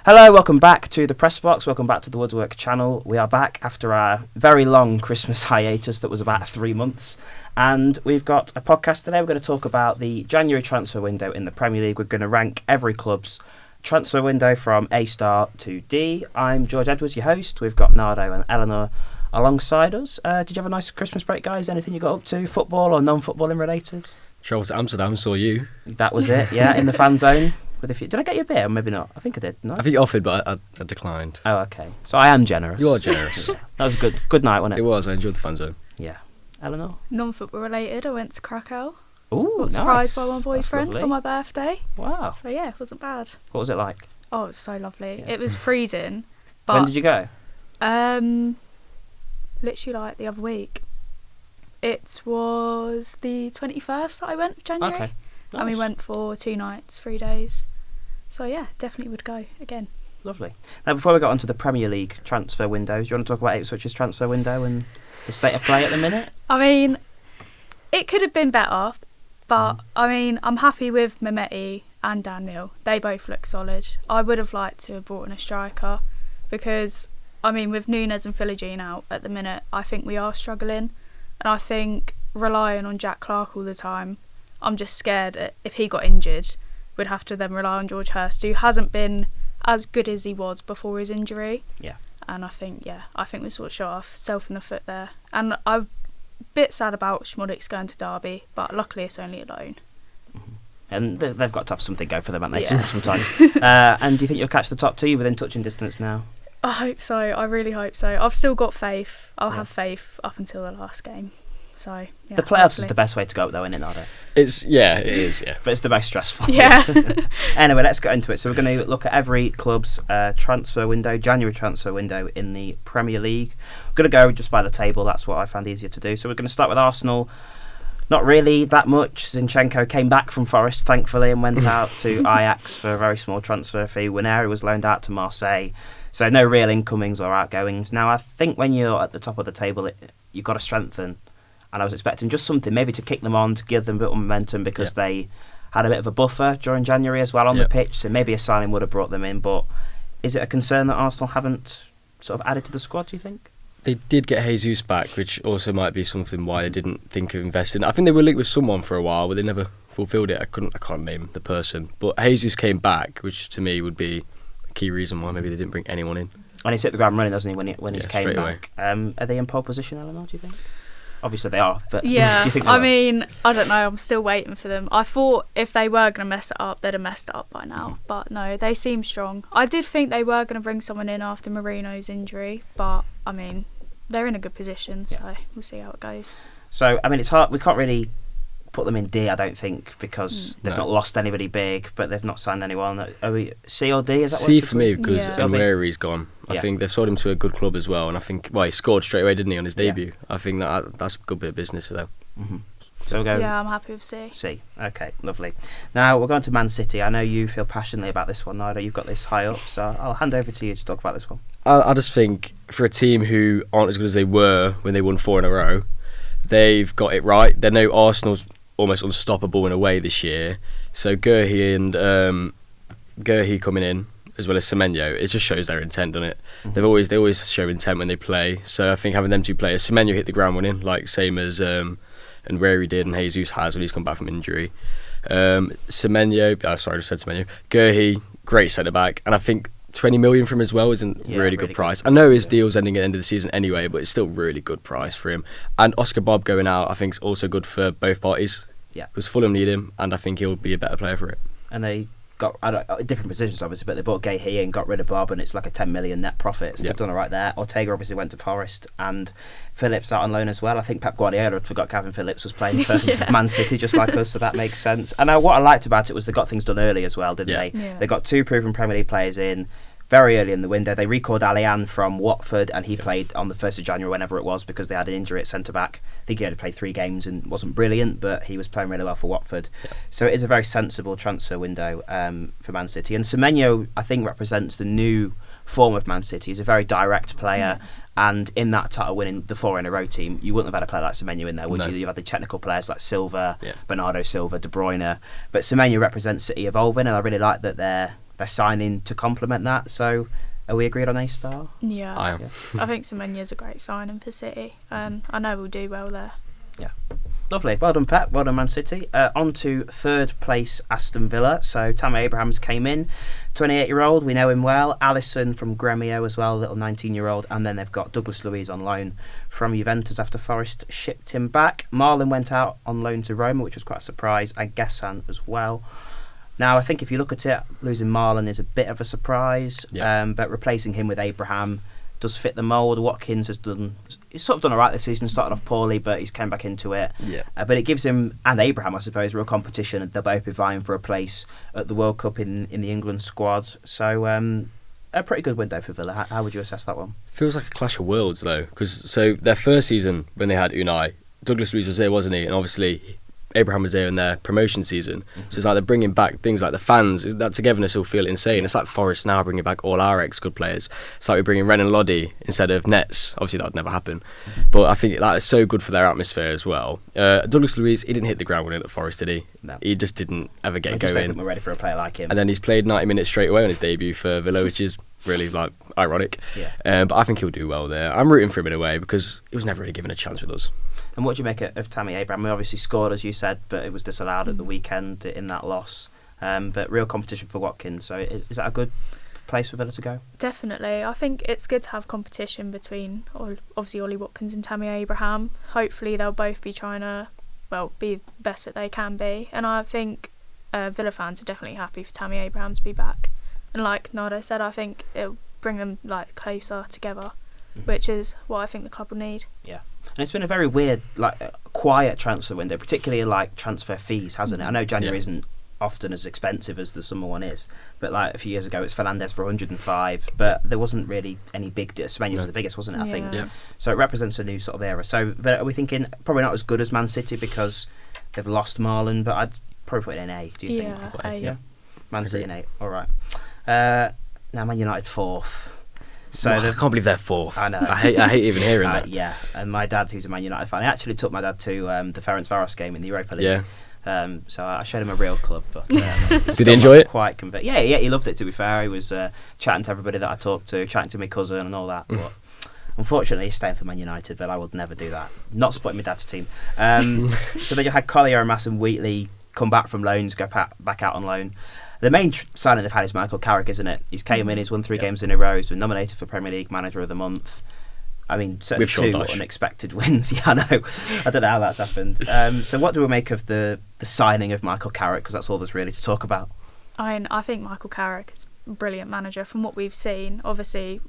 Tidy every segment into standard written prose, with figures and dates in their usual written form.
Hello, welcome back to the Press Box, welcome back to the Woodwork channel. We are back after our very long Christmas hiatus that was about 3 months, and we've got a podcast today. We're going to talk about the January transfer window in the Premier League. We're going to rank every club's transfer window from A star to D. I'm George Edwards, your host. We've got Nardo and Eleanor alongside us. Did you have a nice Christmas break, guys? Anything you got up to, football or non-footballing related? Travelled to Amsterdam, saw you. That was it, yeah, in the fan zone. Did I get you a beer? Or maybe not. I think I did. No? I think you offered, but I declined. Oh, okay. So I am generous. You are generous. Yeah. That was a good night, wasn't it? It was. I enjoyed the fan zone. Yeah. Eleanor? Non-football related, I went to Krakow. Ooh, Got surprised by my boyfriend for my birthday. Wow. So yeah, it wasn't bad. What was it like? Oh, it was so lovely. Yeah. It was freezing. But When did you go? literally like the other week. It was the 21st that I went of January. Okay. Nice. And we went for 2 nights, 3 days. So yeah, definitely would go again. Lovely. Now, before we got onto the Premier League transfer windows, do you want to talk about Ipswich's transfer window and the state of play at the minute? I mean, it could have been better, but I mean, I'm happy with Mehmeti and Daniel. They both look solid. I would have liked to have brought in a striker because, I mean, with Nunes and Philogene out at the minute, I think we are struggling. And I think relying on Jack Clark all the time, I'm just scared that if he got injured, we'd have to then rely on George Hurst, who hasn't been as good as he was before his injury. Yeah. And I think we sort of shot ourselves in the foot there. And I'm a bit sad about Schmodix going to Derby, but luckily it's only a loan. Mm-hmm. And they've got to have something go for them, haven't they, Yeah. sometimes? And do you think you'll catch the top two within touching distance now? I hope so. I really hope so. I've still got faith. I'll Yeah. have faith up until the last game. So yeah, The playoffs hopefully. is the best way to go, though, isn't it, Nardo? It is, yeah. But it's the most stressful. Yeah. Anyway, let's get into it. So we're going to look at every club's transfer window, January transfer window in the Premier League. We're going to go just by the table. That's what I found easier to do. So we're going to start with Arsenal. Not really that much. Zinchenko came back from Forest, thankfully, and went out to Ajax for a very small transfer fee. Wineri was loaned out to Marseille. So no real incomings or outgoings. Now, I think when you're at the top of the table, you've got to strengthen. And I was expecting just something maybe to kick them on, to give them a bit of momentum because they had a bit of a buffer during January as well on the pitch. So maybe a signing would have brought them in. But is it a concern that Arsenal haven't sort of added to the squad, do you think? They did get Jesus back, which also might be something why they didn't think of investing. I think they were linked with someone for a while, but they never fulfilled it. I can't name the person. But Jesus came back, which to me would be a key reason why maybe they didn't bring anyone in. And he's hit the ground running, doesn't he, when he's came straight back? Are they in pole position, Eleanor, do you think? Obviously they are, but Yeah, do you think they I are? mean, I don't know. I'm still waiting for them. I thought if they were going to mess it up, they'd have messed it up by now. But no, they seem strong. I did think they were going to bring someone in after Marino's injury, but I mean, they're in a good position, so we'll see how it goes. So, I mean, it's hard. We can't really put them in D, I don't think, because they've not lost anybody big, but they've not signed anyone. Are we C or D? Is that C for me because Yeah. Nweri's gone. I think they've sold him to a good club as well, and I think he scored straight away, didn't he, on his debut? I think that's a good bit of business for them. Mm-hmm. So we'll go. Yeah, I'm happy with C. C. Okay, lovely. Now we're going to Man City. I know you feel passionately about this one, Nardo. You've got this high up, so I'll hand over to you to talk about this one. I just think for a team who aren't as good as they were when they won 4 in a row, they've got it right. They know Arsenal's almost unstoppable in a way this year. So Guehi and Guehi coming in, as well as Semenyo, it just shows their intent, doesn't it? Mm-hmm. They always show intent when they play. So I think having them two players, Semenyo hit the ground running, like same as Nweri did and Jesus has when he's come back from injury. Semenyo, I just said Semenyo. Guehi, great centre back, and I think 20 million from him as well isn't really good price. I know his deal's ending at the end of the season anyway, but it's still really good price for him. And Oscar Bob going out, I think, is also good for both parties. Yeah, because Fulham need him, and I think he'll be a better player for it. And they got different positions obviously, but they bought Guehi and got rid of Bob, and it's like a 10 million net profit. So they've done all right there. Ortega obviously went to Forest, and Phillips out on loan as well. I think Pep Guardiola had forgot Calvin Phillips was playing for Man City just like us, so that makes sense. And what I liked about it was they got things done early as well, didn't they? Yeah. They got 2 proven Premier League players in very early in the window. They recalled Alian from Watford, and he played on the 1st of January, whenever it was, because they had an injury at centre-back. I think he only played 3 games and wasn't brilliant, but he was playing really well for Watford. Yeah. So it is a very sensible transfer window for Man City. And Semenyo, I think, represents the new form of Man City. He's a very direct player, and in that title winning the 4 in a row team, you wouldn't have had a player like Semenyo in there, would you? You've had the technical players like Silva, Bernardo Silva, De Bruyne, but Semenyo represents City evolving, and I really like that they're they're signing to complement that. So are we agreed on A-star? Yeah. I am. I think Semenya's a great signing for City, and I know we'll do well there. Yeah. Lovely. Well done, Pep. Well done, Man City. On to third place, Aston Villa. So Tammy Abrahams came in, 28-year-old. We know him well. Alisson from Gremio as well, little 19-year-old. And then they've got Douglas Luiz on loan from Juventus after Forest shipped him back. Marlon went out on loan to Roma, which was quite a surprise. And Gessan as well. Now, I think if you look at it, losing Marlon is a bit of a surprise. Yeah. But replacing him with Abraham does fit the mould. Watkins he's sort of done alright this season, started off poorly, but he's came back into it. Yeah. But it gives him, and Abraham, I suppose, real competition, and they'll both be vying for a place at the World Cup in the England squad. So a pretty good window for Villa. How would you assess that one? Feels like a clash of worlds, though, because their first season, when they had Unai, Douglas Luiz was there, wasn't he? And obviously Abraham was there in their promotion season. So it's like they're bringing back things like the fans. That togetherness will feel insane. It's like Forest now bringing back all our ex-good players. It's like we're bringing Ren and Loddy instead of Nets. Obviously that would never happen. But I think that is so good for their atmosphere as well. Douglas Luiz, he didn't hit the ground running at Forest, did he? No. He just didn't ever get I just don't going. think we're ready for a player like him. And then he's played 90 minutes straight away on his debut for Villa, which is really ironic. Yeah. But I think he'll do well there. I'm rooting for him in a way because he was never really given a chance with us. And what do you make of Tammy Abraham? He obviously scored, as you said, but it was disallowed at the weekend in that loss. But real competition for Watkins. So is that a good place for Villa to go? Definitely. I think it's good to have competition between, obviously, Ollie Watkins and Tammy Abraham. Hopefully they'll both be trying to, be the best that they can be. And I think Villa fans are definitely happy for Tammy Abraham to be back. And like Nardo said, I think it'll bring them closer together, which is what I think the club will need. Yeah. And it's been a very weird, quiet transfer window, particularly transfer fees, hasn't it? I know January isn't often as expensive as the summer one is, but a few years ago it's Fernandes for 105, but there wasn't really any big. Semenyo was the biggest, wasn't it? I think. Yeah. So it represents a new sort of era. So are we thinking probably not as good as Man City because they've lost Marlon, but I'd probably put it in A. Do you think? Yeah. Man City in A. All right. Now Man United fourth. So I can't believe they're fourth. I know. I hate even hearing that. Yeah, and my dad, who's a Man United fan, I actually took my dad to the Ferencvaros game in the Europa League. Yeah. So I showed him a real club. But did he enjoy it? Quite convinced. Yeah, he loved it. To be fair, he was chatting to everybody that I talked to, chatting to my cousin and all that. But unfortunately, he's staying for Man United. But I would never do that. Not splitting my dad's team. So then you had Collier and Mass and Wheatley come back from loans, go back out on loan. The main signing they've had is Michael Carrick, isn't it? He's came in, he's won 3 games in a row, he's been nominated for Premier League Manager of the Month. I mean, certainly 2 unexpected wins. Yeah, I know. I don't know how that's happened. So what do we make of the signing of Michael Carrick? Because that's all there's really to talk about. I think Michael Carrick is a brilliant manager from what we've seen. Obviously,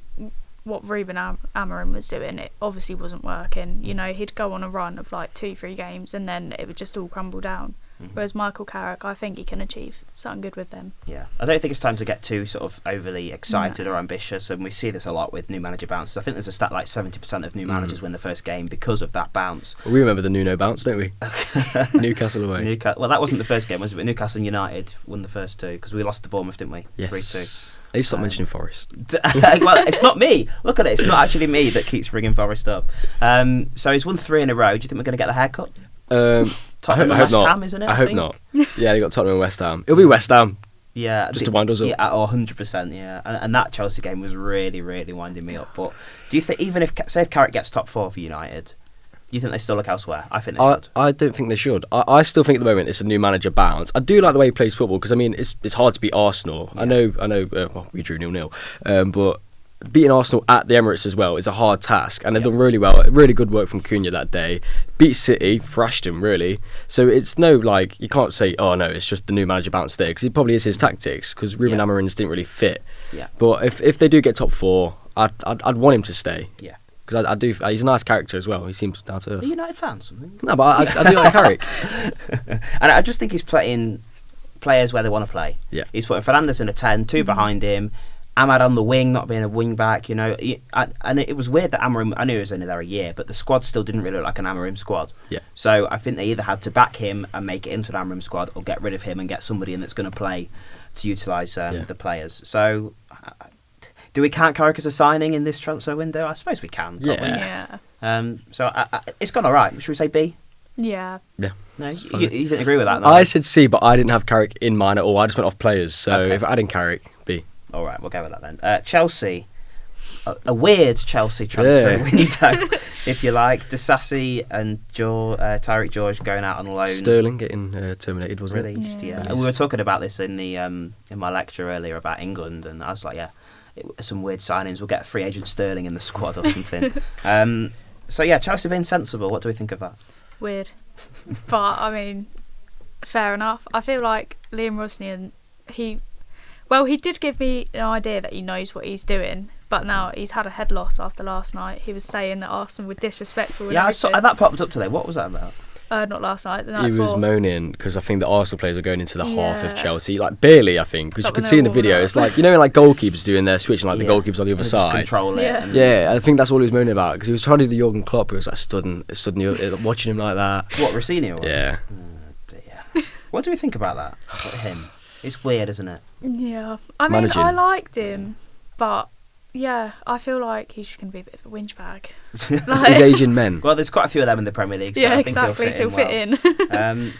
what Ruben Amorim was doing, it obviously wasn't working. You know, he'd go on a run of 2-3 games and then it would just all crumble down. Whereas Michael Carrick, I think he can achieve something good with them. Yeah, I don't think it's time to get too sort of overly excited or ambitious, and we see this a lot with new manager bounces. I think there's a stat 70% of new managers win the first game because of that bounce. Well, we remember the Nuno bounce, don't we? Newcastle away. Well, that wasn't the first game, was it? But Newcastle United won the first 2 because we lost to Bournemouth, didn't we? Yes. 3-2. They stopped mentioning Forest. Well, it's not me. Look at it. It's not actually me that keeps bringing Forest up. So he's won 3 in a row. Do you think we're going to get the haircut? Tottenham and West Ham, isn't it? I hope not. Yeah, they got Tottenham and West Ham. It'll be West Ham. Yeah, just to wind us up. Yeah, 100%. Yeah, and that Chelsea game was really, really winding me up. But do you think even if Carrick gets top 4 for United, do you think they still look elsewhere? I think they should. I don't think they should. I still think at the moment it's a new manager bounce. I do like the way he plays football because I mean it's hard to beat Arsenal. Yeah. I know. Well, we drew 0-0, but beating Arsenal at the Emirates as well is a hard task, and they've done really well. Really good work from Cunha that day. Beat City, thrashed him really. So it's no you can't say no, it's just the new manager bounce there because it probably is his tactics because Ruben Amorim's didn't really fit. Yeah. But if they do get top 4, I'd want him to stay. Yeah. Because I do. He's a nice character as well. He seems down to earth. Are you United fans? No, but I do like Carrick. And I just think he's playing players where they want to play. Yeah. He's putting Fernandes in a 10, 2 behind him. Amad on the wing, not being a wing back, and it was weird that Amorim, I knew he was only there a year, but the squad still didn't really look like an Amorim squad. Yeah. So I think they either had to back him and make it into an Amorim squad or get rid of him and get somebody in that's going to play to utilise the players. So do we count Carrick as a signing in this transfer window? I suppose we can. Yeah. So it's gone all right. Should we say B? Yeah. Yeah. No, you didn't agree with that? No? I said C, but I didn't have Carrick in mine at all. I just went off players. So if I add in Carrick, All right, we'll go with that then. Chelsea. A weird Chelsea transfer window, if you like. Disasi and Tyreek George going out on loan. Sterling getting terminated, wasn't it? Released, yeah. And we were talking about this in the in my lecture earlier about England, and I was like, some weird signings. We'll get a free agent Sterling in the squad or something. So yeah, Chelsea being sensible. What do we think of that? Weird, but I mean, fair enough. I feel like Liam Rosnian, he did give me an idea that he knows what he's doing. But now he's had a head loss after last night. He was saying that Arsenal were disrespectful. Yeah, I saw that popped up today. What was that about? Not last night, the night He before. was moaning because I think the Arsenal players are going into the half of Chelsea, like barely, I think, because you could see in the video. It's like, like goalkeepers doing their switching, like the goalkeepers on the other side. Control it. Yeah, I think that's all he was moaning about because he was trying to do the Jurgen Klopp. He was like stood watching him like that. What, Rossini was? Yeah. Oh, dear. What do we think about that? About him? It's weird, isn't it? Yeah. I mean, I liked him, but yeah, I feel like he's just going to be a bit of a whinge bag. He's Asian men. Well, there's quite a few of them in the Premier League. So yeah, I think exactly. So he'll fit in.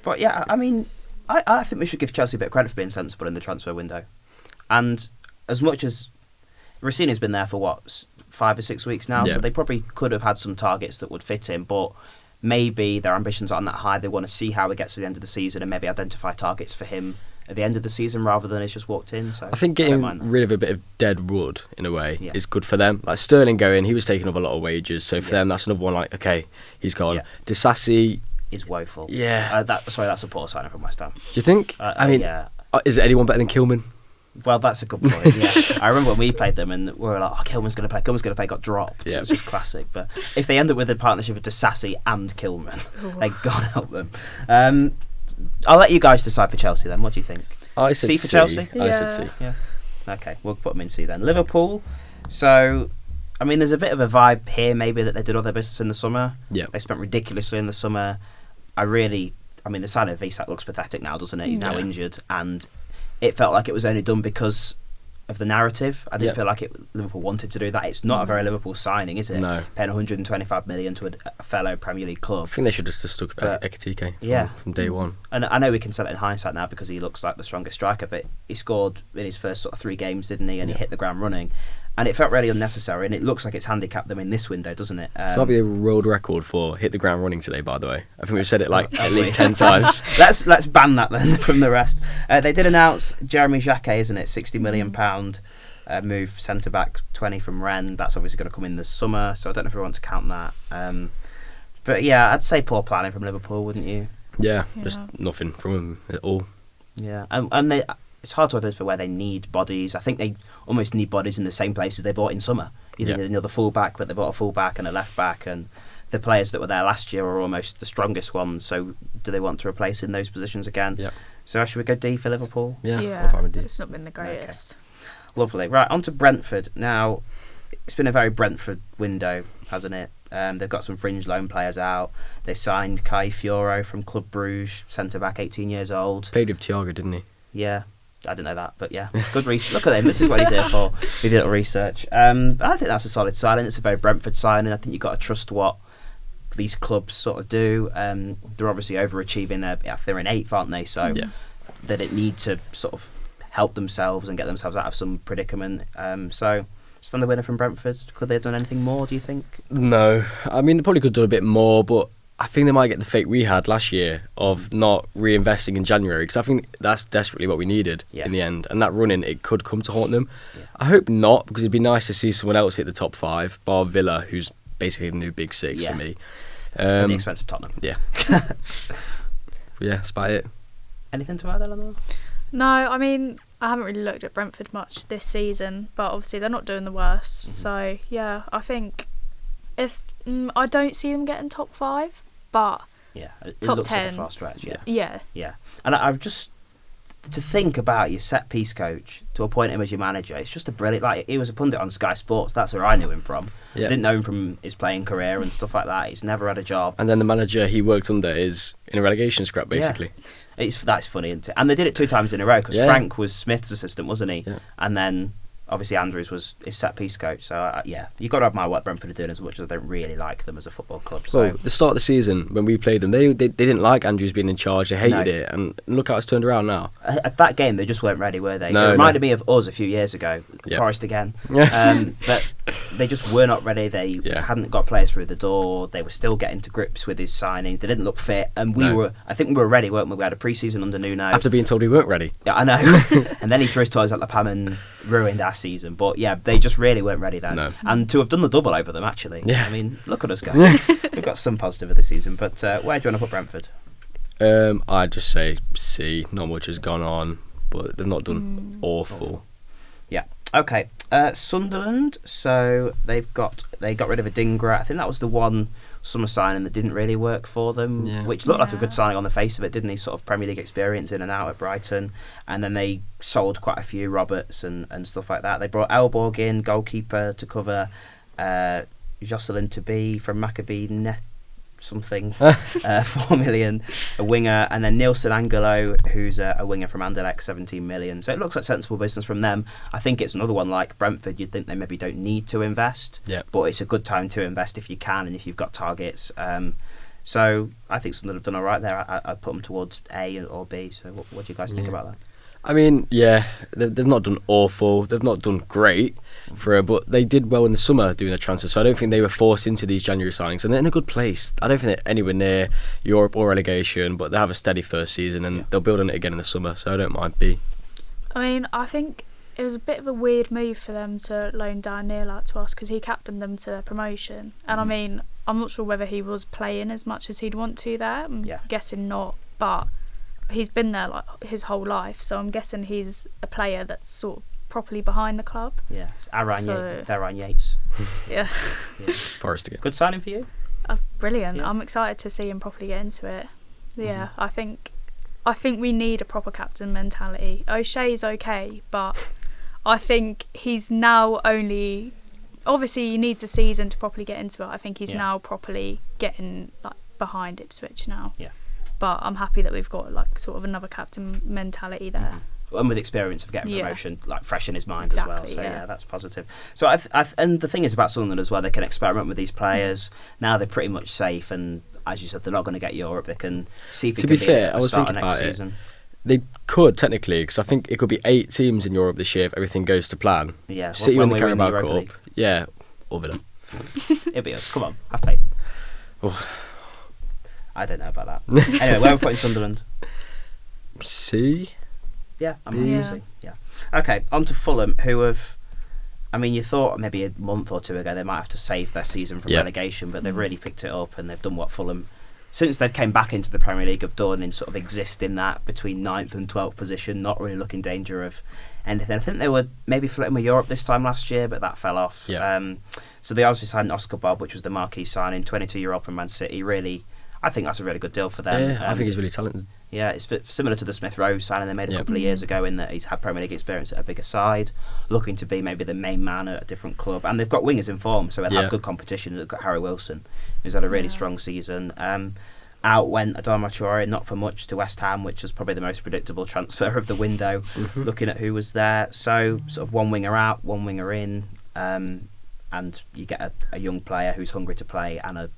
But yeah, I mean, I think we should give Chelsea a bit of credit for being sensible in the transfer window. And as much as Rossini's been there for 5 or 6 weeks now, so they probably could have had some targets that would fit him, but maybe their ambitions aren't that high. They want to see how it gets to the end of the season and maybe identify targets for him at the end of the season rather than he's just walked in. So I think getting rid of a bit of dead wood in a way is good for them. Like Sterling going, he was taking up a lot of wages, so for them that's another one. Like, okay, he's gone. Disasi is woeful. Yeah, that's a poor signing from West Ham. Do you think? I mean, is it anyone better than Kilman? Well, that's a good point. Yeah, I remember when we played them and we were like, Kilman's going to play. Got dropped. It was just classic. But if they end up with a partnership with Disasi and Kilman, they God help them. I'll let you guys decide for Chelsea then. What do you think? I said C for Chelsea? I said C. Yeah. Okay, we'll put them in C then. Liverpool. So, I mean, there's a bit of a vibe here maybe that they did all their business in the summer. Yeah. They spent ridiculously in the summer. The signing of Isak looks pathetic now, doesn't it? He's now injured. And it felt like it was only done because of the narrative. I didn't feel like Liverpool wanted to do that. It's not a very Liverpool signing, is it? No. Paying 125 million to a fellow Premier League club. I think they should have just stuck with Ekitike from day one. And I know we can say it in hindsight now because he looks like the strongest striker, but he scored in his first sort of 3 games, didn't he? And he hit the ground running. And it felt really unnecessary, and it looks like it's handicapped them in this window, doesn't it? This might be a world record for hit the ground running today, by the way. I think we've said it at least 10 times. Let's ban that then from the rest. They did announce Jeremy Jacquet, isn't it? £60 million move, centre-back, 20 from Rennes. That's obviously going to come in this summer, so I don't know if we want to count that. But yeah, I'd say poor planning from Liverpool, wouldn't you? Yeah, just nothing from them at all. Yeah, and it's hard to identify where they need bodies. I think they almost need bodies in the same places they bought in summer. You need another full-back, but they bought a full-back and a left-back, and the players that were there last year are almost the strongest ones, so do they want to replace in those positions again? Yeah. So should we go D for Liverpool? Yeah. It's not been the greatest. Okay. Lovely. Right, on to Brentford. Now, it's been a very Brentford window, hasn't it? They've got some fringe loan players out. They signed Kai Fioro from Club Bruges, centre-back, 18 years old. Played with Thiago, didn't he? Yeah. I didn't know that, but yeah. Good research. Look at him. This is what he's here for. We did a little research. I think that's a solid signing. It's a very Brentford signing. I think you've got to trust what these clubs sort of do. They're obviously overachieving. They're in 8th, aren't they? So they didn't need to sort of help themselves and get themselves out of some predicament. So, standard winner from Brentford. Could they have done anything more, do you think? No. I mean, they probably could have done a bit more, but I think they might get the fate we had last year of not reinvesting in January, because I think that's desperately what we needed in the end. And that running, it could come to haunt them. Yeah. I hope not, because it'd be nice to see someone else hit the top 5, bar Villa, who's basically the new big 6 for me. And the expensive Tottenham. Yeah. That's about it. Anything to add, Eleanor? No, I mean, I haven't really looked at Brentford much this season, but obviously they're not doing the worst. Mm-hmm. So, yeah, I think if I don't see them getting top 5, but it top looks 10. like a far stretch. Yeah. And I've just to think about your set piece coach to appoint him as your manager. It's just a brilliant. Like, he was a pundit on Sky Sports. That's where I knew him from. Yeah. Didn't know him from his playing career and stuff like that. He's never had a job. And then the manager he worked under is in a relegation scrap, basically. That's funny, isn't it? And they did it 2 times in a row because Frank was Smith's assistant, wasn't he? Yeah. And then obviously Andrews was his set piece coach, so yeah, you got to admire what Brentford are doing, as much as I don't really like them as a football club. So Well, the start of the season when we played them, they didn't like Andrews being in charge. They hated it, and look how it's turned around now. at that game, they just weren't ready, were they? No, it reminded me of us a few years ago, Forest again. But they just were not ready. They hadn't got players through the door. They were still getting to grips with his signings. They didn't look fit, and I think we were ready, weren't we? We had a pre-season under Nuno. After being told we weren't ready. Yeah, I know. And then he threw his toys at the Pam and ruined our season. But yeah, they just really weren't ready then. No. And to have done the double over them, actually. Yeah. I mean, look at us go. We've got some positive of the season. But where do you want to put Brentford? I'd just say C. Not much has gone on, but they've not done awful. Yeah. Okay. Sunderland. So they got rid of a Dingra. I think that was the one summer signing that didn't really work for them, which looked like a good signing on the face of it, didn't he? Sort of Premier League experience in and out at Brighton, and then they sold quite a few Roberts and stuff like that. They brought Elborg in, goalkeeper, to cover Jocelyn to be from Maccabi Net something, 4 million, a winger, and then Nielsen Angelo, who's a winger from Anderlecht, 17 million. So it looks like sensible business from them. I think it's another one like Brentford. You'd think they maybe don't need to invest, but it's a good time to invest if you can and if you've got targets. So I think Sunderland have done all right there. I'd put them towards A or B. So what do you guys think about that? I mean, they've not done awful. They've not done great but they did well in the summer doing a transfer. So I don't think they were forced into these January signings, and they're in a good place. I don't think they're anywhere near Europe or relegation, but they have a steady first season, and they'll build on it again in the summer. So I don't mind B. I mean, I think it was a bit of a weird move for them to loan Dan Neil out to us because he captained them to promotion, and I mean, I'm not sure whether he was playing as much as he'd want to there. I'm guessing not, but he's been there like his whole life, so I'm guessing he's a player that's sort of properly behind the club. Yeah, Aaron Yates. Yeah. Forest again. Good signing for you. Brilliant. Yeah. I'm excited to see him properly get into it. Yeah, I think we need a proper captain mentality. O'Shea's okay, but I think he's now only. Obviously, he needs a season to properly get into it. I think he's now properly getting like behind Ipswich now. Yeah. But I'm happy that we've got like sort of another captain mentality there. And with experience of getting promotion, like fresh in his mind as well. So that's positive. So and the thing is about Sunderland as well, they can experiment with these players. Now they're pretty much safe, and as you said, they're not going to get Europe. They can see if it to can be fair, I was start thinking next about season. They could technically, because I think it could be 8 teams in Europe this year if everything goes to plan. Yeah, City win the we're in Carabao Europa Cup. League. Yeah, or Villa. It'll be us. Come on, have faith. Oh. I don't know about that. Anyway, where are we putting Sunderland? C. Yeah, I'm easy. Yeah. Okay, on to Fulham, who have. I mean, you thought maybe a month or two ago they might have to save their season from relegation, but they've really picked it up and they've done what Fulham, since they've came back into the Premier League, have done and sort of exist in that between 9th and 12th position, not really looking in danger of anything. I think they were maybe flirting with Europe this time last year, but that fell off. Yeah. So they obviously signed Oscar Bob, which was the marquee signing, 22-year-old from Man City. Really, I think that's a really good deal for them. Yeah, I think he's really talented. Yeah, it's similar to the Smith Rowe signing they made a couple of years ago, in that he's had Premier League experience at a bigger side, looking to be maybe the main man at a different club. And they've got wingers in form, so they'll have good competition. They've got Harry Wilson, who's had a really strong season. Out went Adama Traore, not for much, to West Ham, which was probably the most predictable transfer of the window, looking at who was there. So sort of one winger out, one winger in, and you get a young player who's hungry to play and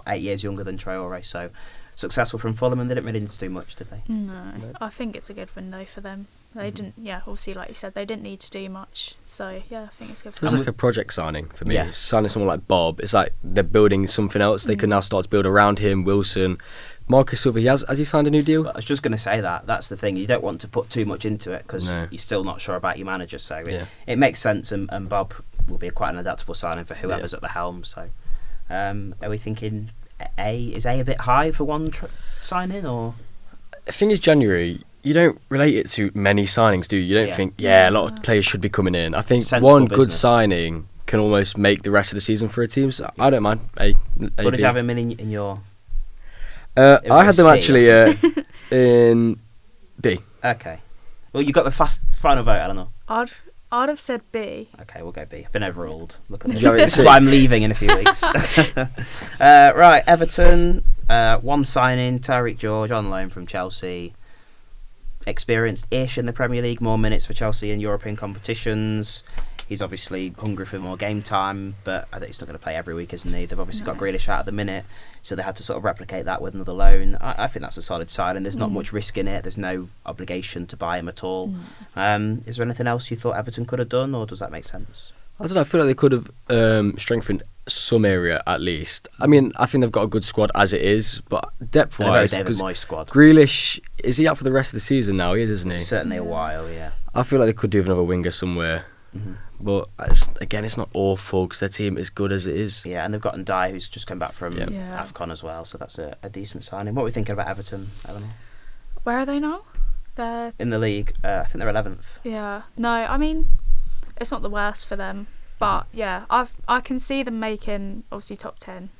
8 years younger than Traore. So successful from Fulham, and they didn't really need to do much, did they? No, I think it's a good window for them. They didn't, obviously, like you said, they didn't need to do much. So, I think it's good for them. It was like a project signing for me. Signing someone like Bob, it's like they're building something else. They can now start to build around him. Wilson, Marcus Silva, has he signed a new deal? Well, I was just going to say that's the thing. You don't want to put too much into it because you're still not sure about your manager. So it makes sense, and Bob will be quite an adaptable signing for whoever's at the helm. So are we thinking A? Is A a bit high for one signing, or? The thing is, January, you don't relate it to many signings, do you? You don't think, a lot of players should be coming in. I think sensible one business. good signing can almost make the rest of the season for a team. So I don't mind. A, what did B. you have him in your? I had them actually in B. Okay. Well, you got the fast final vote, Eleanor. I'd have said B. Okay, we'll go B. I've been overruled. Look at this. Yeah, This is why I'm leaving in a few weeks. Right, Everton. One signing, Tariq George on loan from Chelsea. experienced-ish in the Premier League, more minutes for Chelsea in European competitions. He's obviously hungry for more game time, but I think he's not going to play every week, isn't he? They've obviously got Grealish out at the minute, so they had to sort of replicate that with another loan. I think that's a solid side, and there's not much risk in it. There's no obligation to buy him at all. Is there anything else you thought Everton could have done, or does that make sense? I don't know, I feel like they could have strengthened some area at least. I mean, I think they've got a good squad as it is, but depth-wise, David Moyes squad. Grealish, is he out for the rest of the season now? He is, isn't he? Certainly a while, yeah. I feel like they could do with another winger somewhere. But again, it's not awful because their team is good as it is. Yeah, and they've got Ndiaye, who's just come back from AFCON as well, so that's a decent signing. What are we thinking about Everton, Eleanor? Where are they now? They're in the league. I think they're 11th. Yeah. No, I mean, it's not the worst for them, but yeah, I can see them making obviously top 10.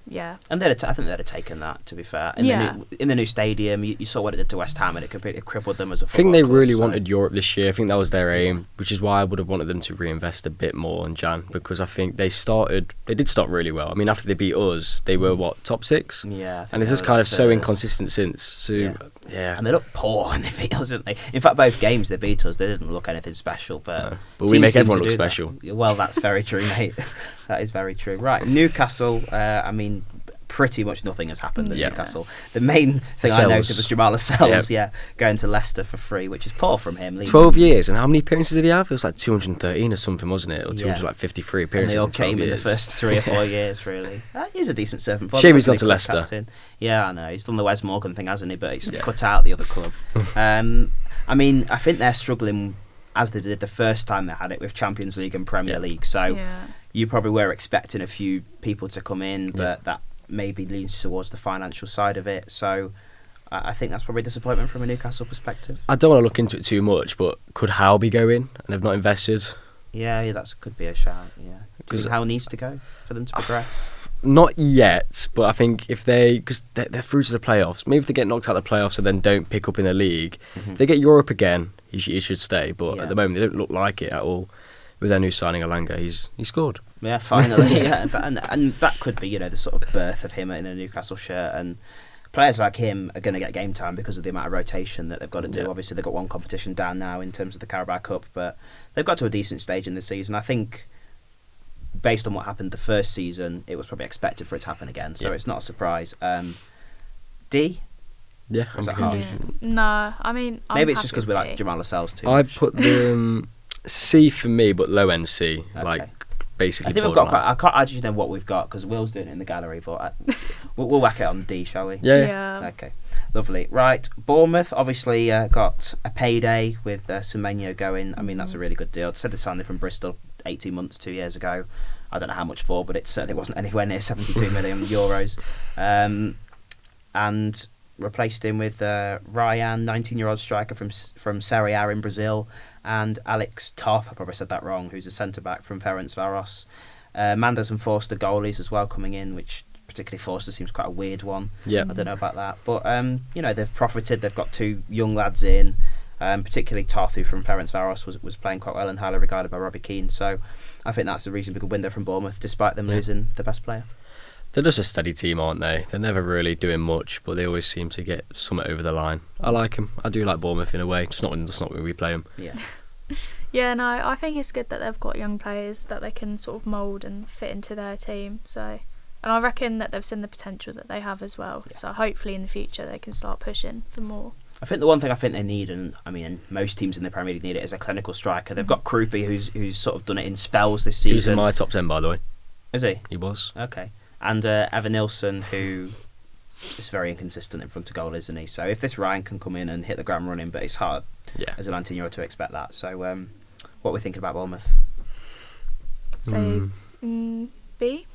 Yeah. And I think they'd have taken that, to be fair. In the new stadium, you saw what it did to West Ham, and it completely crippled them as a football I think they club, really wanted Europe this year. I think that was their aim, which is why I would have wanted them to reinvest a bit more in Jan, because I think they did start really well. I mean, after they beat us, they were, top 6? Yeah. And it's just kind of so inconsistent since. So, yeah. And they looked poor when they beat us, didn't they? In fact, both games they beat us, they didn't look anything special. But we make everyone look special. Well, that's very true, mate. That is very true. Right, Newcastle, I mean, pretty much nothing has happened at Newcastle. The main thing I noted was Jamal Lascelles, going to Leicester for free, which is poor from him. 12 years, and how many appearances did he have? It was like 213 or something, wasn't it? Or 253 appearances. And they all came in the first 3 or 4 years, really. He's a decent servant for them. Shame he's gone to Leicester. Captain. Yeah, I know. He's done the Wes Morgan thing, hasn't he? But he's cut out the other club. I mean, I think they're struggling, as they did the first time they had it, with Champions League and Premier League. So you probably were expecting a few people to come in, but that maybe leans towards the financial side of it. So I think that's probably a disappointment from a Newcastle perspective. I don't want to look into it too much, but could Howe be going and they've not invested? Yeah, that could be a shout. Yeah, because Howe needs to go for them to progress. Not yet, but I think because they're through to the playoffs. Maybe if they get knocked out of the playoffs and then don't pick up in the league, if they get Europe again, he should stay. But at the moment, they don't look like it at all. With their new signing, Alanga, he scored. Yeah, finally. And that could be, the sort of birth of him in a Newcastle shirt. And players like him are going to get game time because of the amount of rotation that they've got to do. Obviously, they've got one competition down now in terms of the Carabao Cup, but they've got to a decent stage in the season. I think, based on what happened the first season, it was probably expected for it to happen again, so it's not a surprise. D? Yeah, is that harsh? No, I mean, maybe it's just because we like Jamal Lascelles too. I put them C for me, but low end C, basically. I think we've got I can't actually know what we've got because Will's doing it in the gallery, but we'll whack it on D, shall we? Yeah. Okay, lovely. Right, Bournemouth obviously got a payday with Semenyo going. I mean, that's a really good deal. I said they signed him from Bristol 18 months, 2 years ago. I don't know how much for, but it certainly wasn't anywhere near 72 million euros. And replaced him with Ryan, 19-year-old striker from Serie A in Brazil, and Alex Top, I probably said that wrong, who's a centre-back from Ferencváros. Manders and Forster goalies as well coming in, which particularly Forster seems quite a weird one. I don't know about that. But, they've profited. They've got 2 young lads in, particularly Toth, who from Ferencváros was playing quite well and highly regarded by Robbie Keane. So I think that's a reasonably good window from Bournemouth, despite them losing the best player. They're just a steady team, aren't they? They're never really doing much, but they always seem to get something over the line. I like them. I do like Bournemouth in a way, just not when we play them. Yeah. Yeah, no, I think it's good that they've got young players that they can sort of mould and fit into their team. So, and I reckon that they've seen the potential that they have as well. Yeah. So hopefully in the future they can start pushing for more. I think the one thing I think they need, and I mean most teams in the Premier League need it, is a clinical striker. They've got Krupi, who's sort of done it in spells this season. He was in my top 10, by the way. Is he? He was. Okay. And Evan Nilsson, who is very inconsistent in front of goal, isn't he? So if this Ryan can come in and hit the ground running, but it's hard as a 19-year-old to expect that. So what are we thinking about Bournemouth? Say B?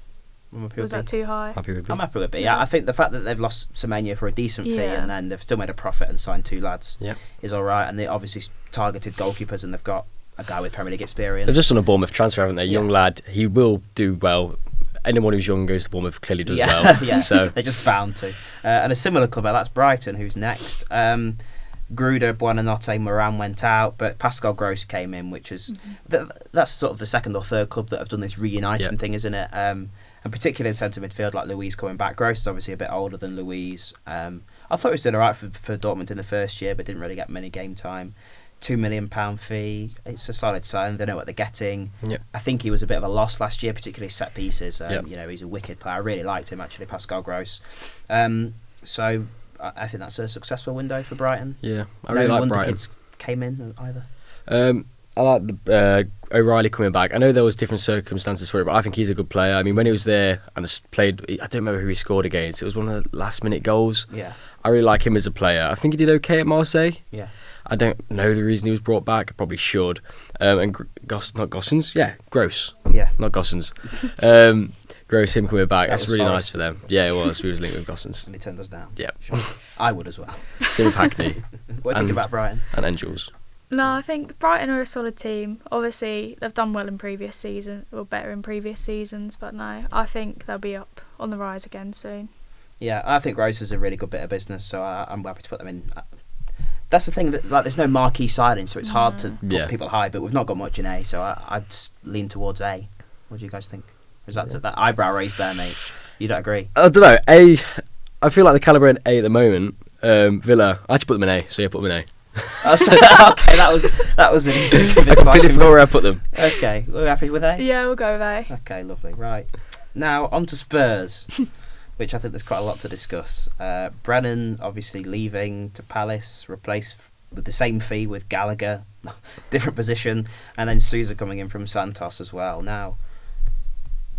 Was that too high? Happy with B. I'm happy with B. I think the fact that they've lost Semenyo for a decent fee and then they've still made a profit and signed 2 lads is all right. And they obviously targeted goalkeepers and they've got a guy with Premier League experience. They've just done a Bournemouth transfer, haven't they? Young lad. He will do well. Anyone who's young goes to Bournemouth clearly does well. So they're just bound to. And a similar club, that's Brighton, who's next. Gruder, Buonanotte, Moran went out, but Pascal Gross came in, which is that's sort of the second or third club that have done this reuniting thing, isn't it? And particularly in centre midfield, like Louise coming back. Gross is obviously a bit older than Louise. I thought he was doing all right for Dortmund in the first year, but didn't really get many game time. £2 million fee. It's a solid sign. They know what they're getting. Yep. I think he was a bit of a loss last year, particularly set pieces. Yep. You know, he's a wicked player. I really liked him actually, Pascal Gross. So I think that's a successful window for Brighton. Yeah, I really like Brighton. Kids came in either. I like the O'Reilly coming back. I know there was different circumstances for it, but I think he's a good player. I mean, when he was there and played, I don't remember who he scored against. It was one of the last-minute goals. Yeah. I really like him as a player. I think he did okay at Marseille. Yeah. I don't know the reason he was brought back. I probably should. And not Gossens? Yeah, Gross. Yeah. Not Gossens. Gross, him coming back. That's really nice for them. Yeah, it was. We was linked with Gossens. And he turned us down. Yeah. Sure. I would as well. Same with Hackney. What do you think about Brighton? And Angels. No, I think Brighton are a solid team. Obviously, they've done well in previous seasons, or better in previous seasons, but no, I think they'll be up on the rise again soon. Yeah, I think Gross is a really good bit of business, so I'm happy to put them in. That's the thing, that like there's no marquee signing, so it's hard to put people high, but we've not got much in A, so I'd lean towards A. What do you guys think? Or is that that eyebrow raised there, mate? You don't agree? I don't know. A, I feel like the calibre in A at the moment. Villa, I actually put them in A, so yeah, put them in A. Okay, that was an easy I completely forgot where I put them. Okay, we're happy with A? Yeah, we'll go with A. Okay, lovely. Right. Now, on to Spurs, which I think there's quite a lot to discuss. Brennan, obviously, leaving to Palace, replaced with the same fee with Gallagher, different position, and then Sousa coming in from Santos as well. Now,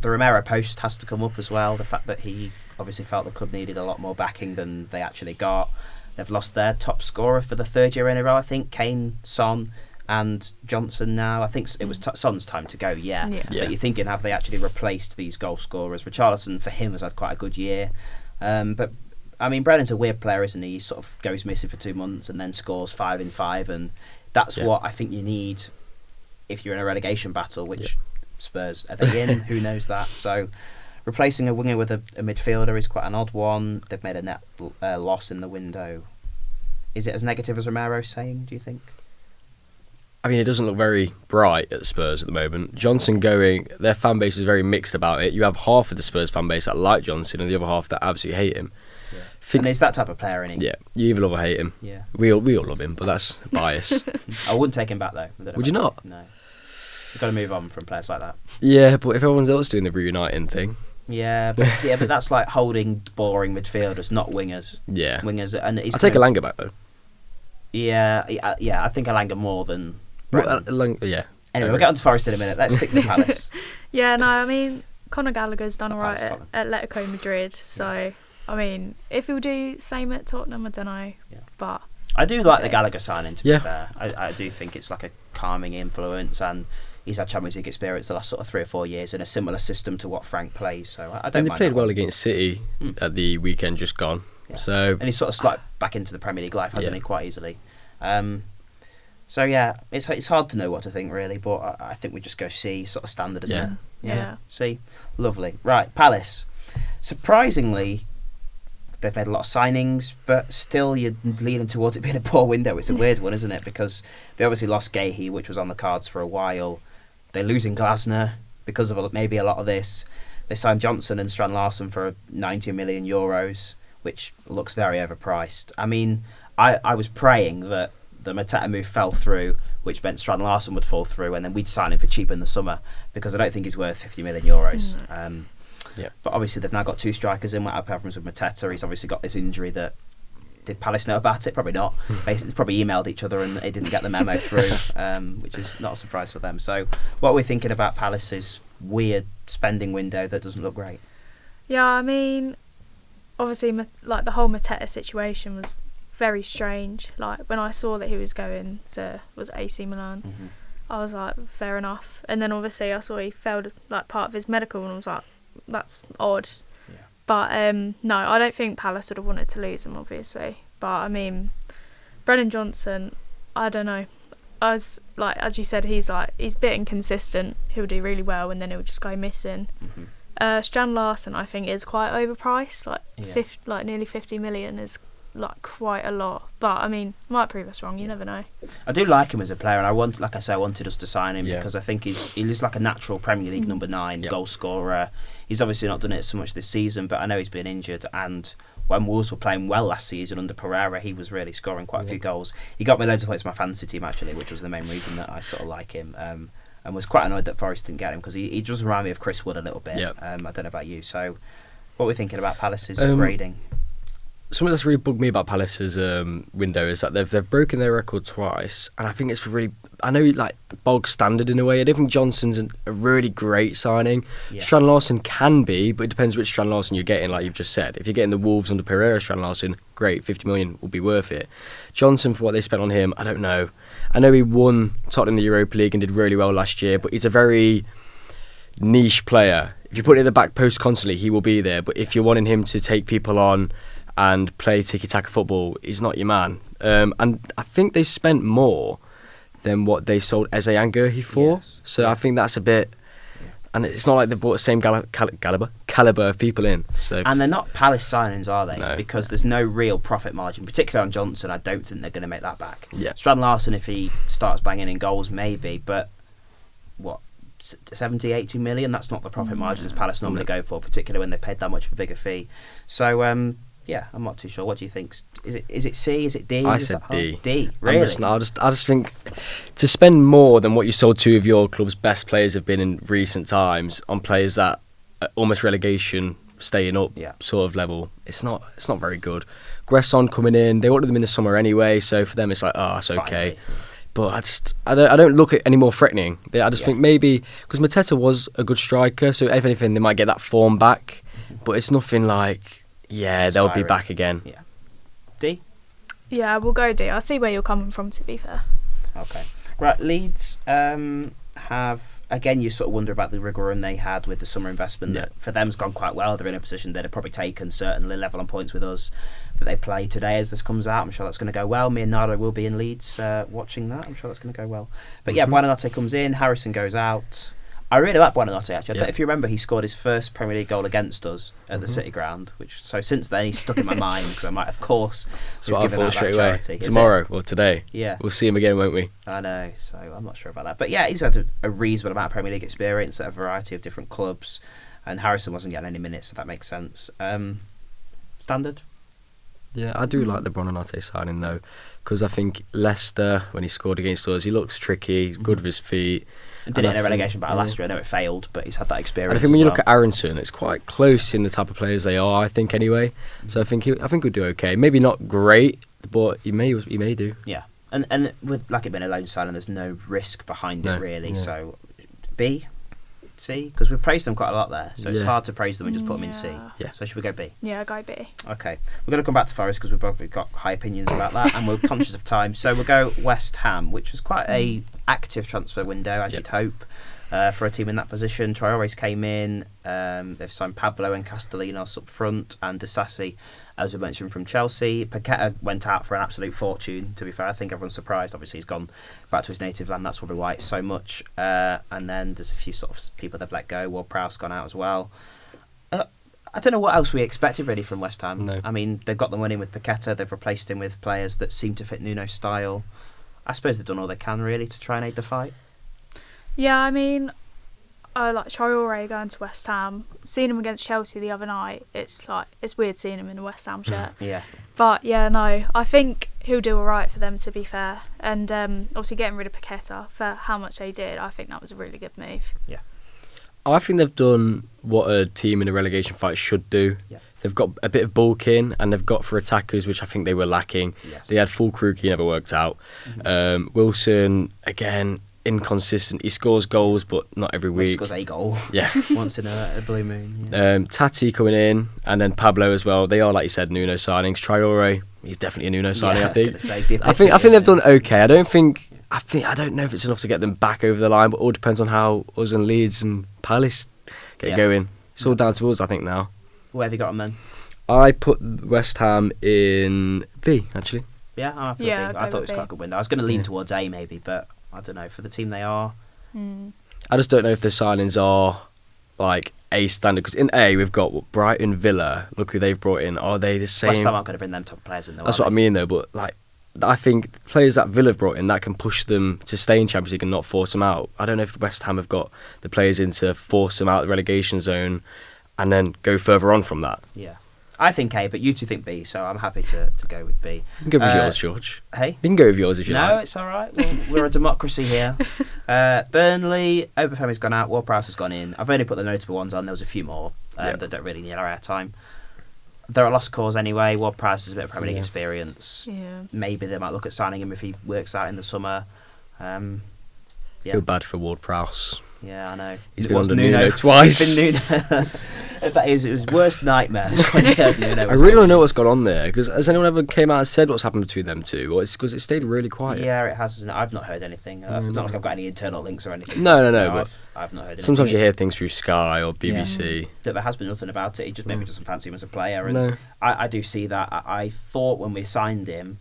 the Romero post has to come up as well, the fact that he obviously felt the club needed a lot more backing than they actually got. They've lost their top scorer for the third year in a row, I think. Kane, Son and Johnson now. I think it was Son's time to go, yeah. But you're thinking, have they actually replaced these goal scorers? Richarlison, for him, has had quite a good year. But, I mean, Brennan's a weird player, isn't he? He sort of goes missing for 2 months and then scores 5 in 5. And that's what I think you need if you're in a relegation battle, which Spurs, are they in? Who knows that? So replacing a winger with a midfielder is quite an odd one. They've made a net loss in the window. Is it as negative as Romero's saying, do you think? I mean, it doesn't look very bright at Spurs at the moment. Johnson going, their fan base is very mixed about it. You have half of the Spurs fan base that like Johnson and the other half that absolutely hate him. Yeah. And he's that type of player, isn't he? Yeah, you either love or hate him. Yeah. We all love him, but that's bias. I wouldn't take him back, though. Would you not? No. You've got to move on from players like that. Yeah, but if everyone's else doing the reuniting thing... Yeah, but that's like holding boring midfielders, not wingers. Yeah. Wingers, and I'll take Elanga back, though. Yeah, I think Elanga more than... Well, yeah. Anyway, we'll get on to Forest in a minute. Let's stick to Palace. Yeah, no, I mean, Conor Gallagher's done alright at Atletico Madrid, so, I mean, if he'll do the same at Tottenham, I don't know, but... I do like the Gallagher signing, to be fair. I do think it's like a calming influence, and he's had Champions League experience the last sort of 3 or 4 years in a similar system to what Frank plays, so I don't mind. And they played well against City at the weekend just gone. Yeah. So and he's sort of slid back into the Premier League life, hasn't he, quite easily. So yeah, it's hard to know what to think really, but I think we just go C, sort of standard, isn't it? Yeah. C, lovely. Right, Palace. Surprisingly, they've made a lot of signings, but still you're leaning towards it being a poor window. It's a weird one, isn't it? Because they obviously lost Gahey, which was on the cards for a while. They're losing Glasner because of maybe a lot of this. They signed Johnson and Strand Larsen for €90 million, which looks very overpriced. I mean, I was praying that the Mateta move fell through, which meant Strand Larsen would fall through, and then we'd sign him for cheap in the summer, because I don't think he's worth €50 million. But obviously they've now got 2 strikers in. Without problems with Mateta, he's obviously got this injury that... Did Palace know about it? Probably not. Basically, probably emailed each other and they didn't get the memo through, which is not a surprise for them. So what we're thinking about Palace's weird spending window that doesn't look great. Yeah, I mean, obviously, like the whole Mateta situation was very strange. Like when I saw that he was going to AC Milan, I was like, fair enough. And then obviously I saw he failed like part of his medical, and I was like, that's odd. But no, I don't think Palace would have wanted to lose him, obviously. But I mean, Brennan Johnson, I don't know. As you said, he's a bit inconsistent. He'll do really well, and then he'll just go missing. Strand Larsen, I think, is quite overpriced. Nearly 50 million is like quite a lot. But I mean, might prove us wrong. You never know. I do like him as a player, and I wanted us to sign him because I think he's like a natural Premier League number 9 goal scorer. He's obviously not done it so much this season, but I know he's been injured, and when Wolves were playing well last season under Pereira, he was really scoring quite a few goals. He got me loads of points in my fantasy team actually, which was the main reason that I sort of like him. And was quite annoyed that Forest didn't get him because he does remind me of Chris Wood a little bit. Yep. I don't know about you. So, what are we thinking about Palace's grading? Something that's really bugged me about Palace's window is that they've broken their record twice, and I think it's really, I know, like, bog standard in a way. I don't think Johnson's a really great signing. Yeah. Strand Larson can be, but it depends which Strand Larson you're getting, like you've just said. If you're getting the Wolves under Pereira Strand Larson, great, 50 million will be worth it. Johnson, for what they spent on him, I don't know. I know he won Tottenham the Europa League and did really well last year, but he's a very niche player. If you put it in the back post constantly, he will be there, but if you're wanting him to take people on and play tiki-taka football, he's not your man. And I think they spent more than what they sold Eze and Gurhi for. Yes. So I think that's a bit... And it's not like they brought the same caliber of people in. So And they're not Palace signings, are they? No. Because there's no real profit margin, particularly on Johnson. I don't think they're going to make that back. Yeah. Strand Larson, if he starts banging in goals, maybe. But, 70, 80 million? That's not the profit margins Palace normally go for, particularly when they paid that much of a bigger fee. So, yeah, I'm not too sure. What do you think? Is it C? Is it D? I Is said that D. hard? D, really? I just think to spend more than what you sold two of your club's best players have been in recent times on players that are almost relegation, staying up sort of level, it's not very good. Gresson coming in, they wanted them in the summer anyway, so for them it's like, it's okay. Finally. But I don't look at any more threatening. I just think maybe because Mateta was a good striker, so if anything they might get that form back, but it's nothing like. Yeah, they'll be back again. Yeah. D? Yeah, we'll go D. I see where you're coming from, to be fair. Okay. Right, Leeds have, again, you sort of wonder about the rigor run they had with the summer investment. That for them's gone quite well. They're in a position that have probably taken certainly level on points with us that they play today as this comes out. I'm sure that's going to go well. Me and Nardo will be in Leeds watching that. I'm sure that's going to go well. But yeah, Buonanotte comes in, Harrison goes out. I really like Buonanotte actually. I don't know if you remember, he scored his first Premier League goal against us at the City Ground, so since then he's stuck in my mind because I might, of course, so I thought straight away charity. tomorrow or today. Yeah, we'll see him again, won't we? I know. So I'm not sure about that, but yeah, he's had a reasonable amount of Premier League experience at a variety of different clubs, and Harrison wasn't getting any minutes, so that makes sense. Standard. Yeah, I do like the Buonanotte signing though, because I think Leicester, when he scored against us, he looks tricky, he's good with his feet. And did it in a relegation battle last year. I know it failed, but he's had that experience. And I think when you look at Aronson, it's quite close in the type of players they are, I think, anyway. So I think he'll do okay. Maybe not great, but he may do. Yeah, and with like it being a loan signing, there's no risk behind it really. Yeah. So B, C, because we've praised them quite a lot there, so it's hard to praise them and just put them in C. Yeah. So should we go B? Yeah, go B. Okay, we're going to come back to Forest because we've both got high opinions about that, and we're conscious of time. So we'll go West Ham, which was quite a active transfer window, as you'd hope. For a team in that position, Traore's came in. They've signed Pablo and Castellanos up front, and Disasi, as we mentioned, from Chelsea. Beckett went out for an absolute fortune. To be fair, I think everyone's surprised. Obviously, he's gone back to his native land. That's probably why it's so much. And then there's a few sort of people they've let go. Ward-Prowse gone out as well. I don't know what else we expected really from West Ham. No. I mean, they've got the money with Paqueta. They've replaced him with players that seem to fit Nuno's style. I suppose they've done all they can really to try and aid the fight. Yeah, I mean, I like Traore going to West Ham. Seeing him against Chelsea the other night, it's weird seeing him in a West Ham shirt. Yeah. But yeah, no, I think he'll do all right for them, to be fair. And obviously getting rid of Paqueta for how much they did, I think that was a really good move. Yeah. I think they've done what a team in a relegation fight should do. Yeah. They've got a bit of bulk in, and they've got for attackers, which I think they were lacking. Yes. They had Fulkrug, he never worked out. Wilson, again, inconsistent. He scores goals, but not every week. He scores a goal. Yeah. Once in a blue moon. Yeah. Tati coming in, and then Pablo as well. They are, like you said, Nuno signings. Traore, he's definitely a Nuno signing, I think. I think they've done okay. I don't know if it's enough to get them back over the line, but it all depends on how us and Leeds and Palace get going. It's all down to us, I think, now. Where have you got them then? I put West Ham in B, actually. Yeah, I'm happy with B. I thought it was quite a good window. I was going to lean towards A maybe, but I don't know. For the team they are. I just don't know if the signings are like A standard. Because in A, we've got Brighton, Villa. Look who they've brought in. Are they the same? West Ham aren't going to bring them top players in, though. That's what I mean, though. But like, I think the players that Villa have brought in, that can push them to stay in Champions League and not force them out. I don't know if West Ham have got the players in to force them out of the relegation zone and then go further on from that. Yeah. I think A, but you two think B, so I'm happy to go with B. You can go with yours, George. Hey? You can go with yours if you like. No, it's all right. We're a democracy here. Burnley, Obafemi's gone out, Ward-Prowse has gone in. I've only put the notable ones on. There was a few more that don't really need our airtime. They're a lost cause anyway. Ward-Prowse has a bit of Premier League experience. Yeah. Maybe they might look at signing him if he works out in the summer. Feel bad for Ward-Prowse. Yeah, I know. He's been under Nuno twice. He's been Nuno. But it was his worst nightmares when he heard Nuno. I really want to know what's gone on there, because has anyone ever came out and said what's happened between them two? Or it's because it stayed really quiet. Yeah, it has. I've not heard anything. It's not like I've got any internal links or anything. No, but I've not heard anything. Sometimes you hear things through Sky or BBC. But there has been nothing about it. He just maybe doesn't fancy him as a player. And No. I do see that. I thought when we signed him,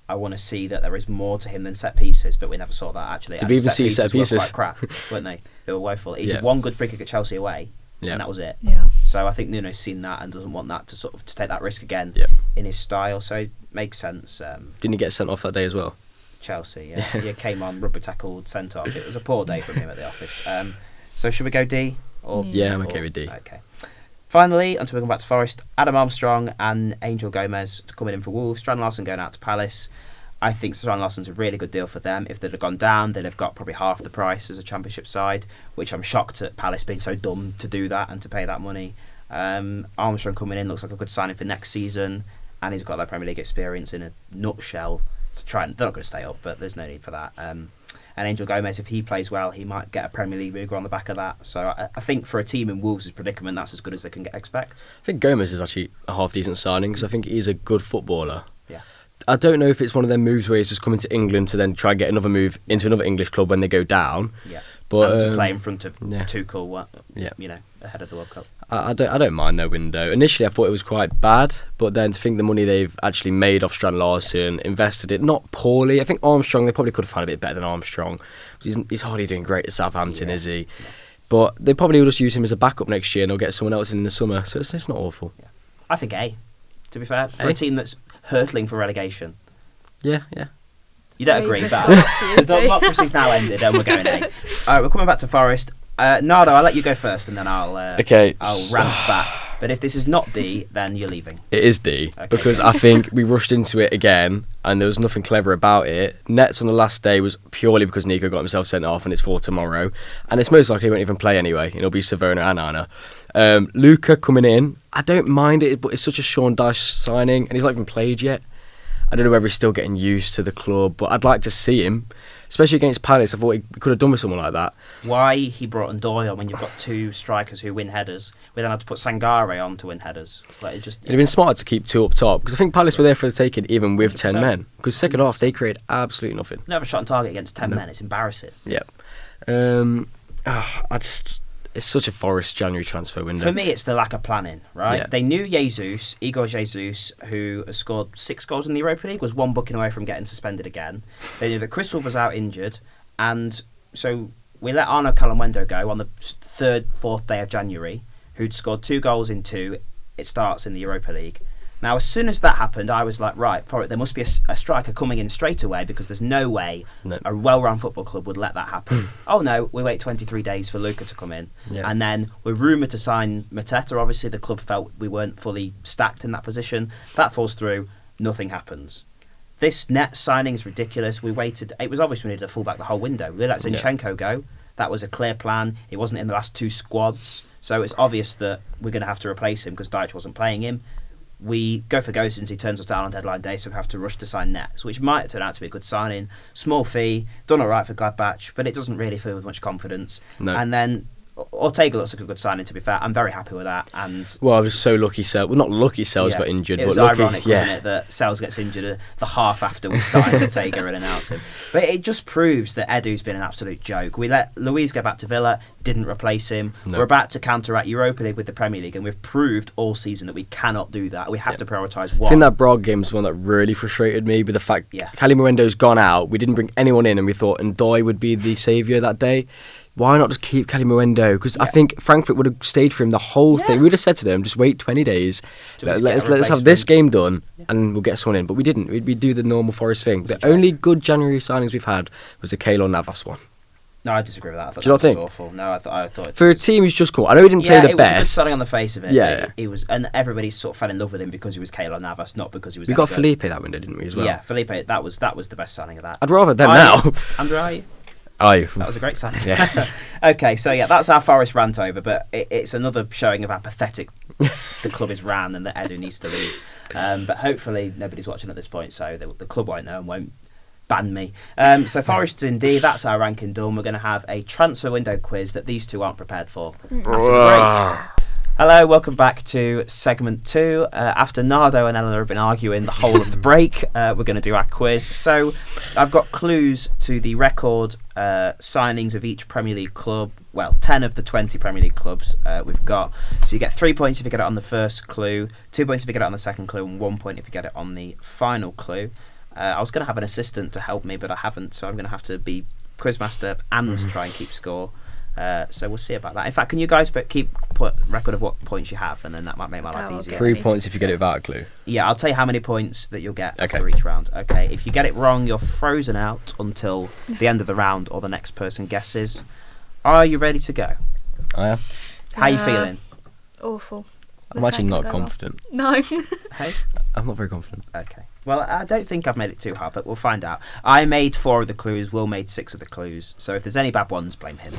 I want to see that there is more to him than set pieces, but we never saw that actually. Did we even see set pieces? Were quite crap, weren't they? They were woeful. He Yeah. did one good free kick at Chelsea away, Yeah. and that was it. Yeah. So I think Nuno's seen that and doesn't want that to sort of to take that risk again in his style. So it makes sense. Didn't he get sent off that day as well? Chelsea, he came on, rubber tackled, sent off. It was a poor day from him at the office. So should we go D? Yeah, I'm okay with D. Okay. Finally, until we come back to Forest, Adam Armstrong and Angel Gomez coming in for Wolves. Strand Larsen going out to Palace. I think Strand Larsen's a really good deal for them. If they'd have gone down, they'd have got probably half the price as a Championship side, which I'm shocked at Palace being so dumb to do that and to pay that money. Armstrong coming in looks like a good signing for next season, and he's got that Premier League experience in a nutshell to try and... They're not going to stay up, but there's no need for that. And Angel Gomez, if he plays well, he might get a Premier League mover on the back of that. So I think for a team in Wolves' predicament, that's as good as they can expect. I think Gomez is actually a half-decent signing, because I think he's a good footballer. Yeah. I don't know if it's one of them moves where he's just coming to England to then try and get another move into another English club when they go down. Yeah. But and to play in front of Tuchel, ahead of the World Cup. I don't mind their window. Initially, I thought it was quite bad, but then to think the money they've actually made off Strand Larsen, invested it not poorly. I think Armstrong, they probably could have found a bit better than Armstrong. He's hardly doing great at Southampton, is he? Yeah. But they probably will just use him as a backup next year and they'll get someone else in the summer. So it's not awful. Yeah. I think A, to be fair, for a team that's hurtling for relegation. Yeah. You don't agree, but the democracy's now ended and we're going A. All right, we're coming back to Forest. Nardo, I'll let you go first and then I'll rant back. But if this is not D, then you're leaving. It is D, because I think we rushed into it again and there was nothing clever about it. Nets on the last day was purely because Nico got himself sent off and it's for tomorrow. And it's most likely he won't even play anyway. It'll be Savona and Anna. Luca coming in, I don't mind it, but it's such a Sean Dyche signing and he's not even played yet. I don't know whether he's still getting used to the club, but I'd like to see him, especially against Palace. I thought he could have done with someone like that. Why he brought in Doyle when you've got two strikers who win headers? We then had to put Sangare on to win headers. It'd have been smarter to keep two up top, because I think Palace were there for the taking even with 10 men. Because second half, they created absolutely nothing. Never shot on target against 10 men. It's embarrassing. Yep. It's such a Forest January transfer window. For me, it's the lack of planning, right? Yeah. They knew Igor Jesus, who has scored 6 goals in the Europa League, was one booking away from getting suspended again. They knew that Crystal was out injured, and so we let Arno Calawendo go on the 3rd, 4th day of January, who'd scored 2 goals in 2. It starts in the Europa League. Now, as soon as that happened, I was like, right, there must be a striker coming in straight away because there's no way a well-run football club would let that happen. Oh no, we wait 23 days for Luca to come in. Yeah. And then we're rumoured to sign Mateta. Obviously, the club felt we weren't fully stacked in that position. That falls through, nothing happens. This net signing is ridiculous. We waited. It was obvious we needed a fullback the whole window. We let Zinchenko go. That was a clear plan. It wasn't in the last 2 squads. So it's obvious that we're going to have to replace him because Dyche wasn't playing him. We go for Gosens, he turns us down on deadline day, so we have to rush to sign Nets, which might turn out to be a good signing. Small fee, done alright for Gladbach, but it doesn't really fill with much confidence. No. And then Ortega looks like a good signing, to be fair. I'm very happy with that. And well, I was so lucky not lucky Sells got injured. It was but ironic, wasn't it, that Sells gets injured the half after we signed Ortega and announced him. But it just proves that Edu's been an absolute joke. We let Luiz go back to Villa, didn't replace him. No. We're about to counteract Europa League with the Premier League, and we've proved all season that we cannot do that. We have to prioritise one. I think that Braga game was one that really frustrated me with the fact Cali Morendo's gone out, we didn't bring anyone in, and we thought Ndoye would be the saviour that day. Why not just keep Cali Moendo? Because I think Frankfurt would have stayed for him the whole thing. We would have said to them, just wait 20 days. Let's have this game done and we'll get someone in. But we didn't. We do the normal Forest thing. The only good January signings we've had was the Keylor Navas one. No, I disagree with that. I thought Do you that not was think? awful. No, I thought For a team who's just come, I know he didn't play the it best. was a good selling on the face of it. Yeah. He was, and everybody sort of fell in love with him because he was Keylor Navas, not because he was. We any got good. Felipe that window, didn't we, as well? Yeah, Felipe. That was the best signing of that. I'd rather them now. Andrew, are you? Are you? That was a great signing. Yeah. Okay, so yeah, that's our Forest rant over, but it's another showing of how pathetic the club is ran and that Edu needs to leave. But hopefully nobody's watching at this point, so the club won't know and won't ban me. So Forest in D, that's our ranking done. We're going to have a transfer window quiz that these two aren't prepared for after the break. Hello, welcome back to segment 2. After Nardo and Eleanor have been arguing the whole of the break, we're going to do our quiz. So I've got clues to the record signings of each Premier League club. Well, 10 of the 20 Premier League clubs we've got. So you get 3 points if you get it on the first clue, 2 points if you get it on the second clue, and 1 point if you get it on the final clue. I was going to have an assistant to help me, but I haven't, so I'm going to have to be quizmaster and try and keep score. So we'll see about that. In fact, can you guys keep record of what points you have, and then that might make my life easier. 3 points if you get it without a clue. Yeah, I'll tell you how many points that you'll get after each round. Okay, if you get it wrong, you're frozen out until the end of the round or the next person guesses. Are you ready to go? I am. How are you feeling? Awful. I'm actually not confident. No. Hey? I'm not very confident. Okay. Well, I don't think I've made it too hard, but we'll find out. I made 4 of the clues. Will made 6 of the clues. So if there's any bad ones, blame him.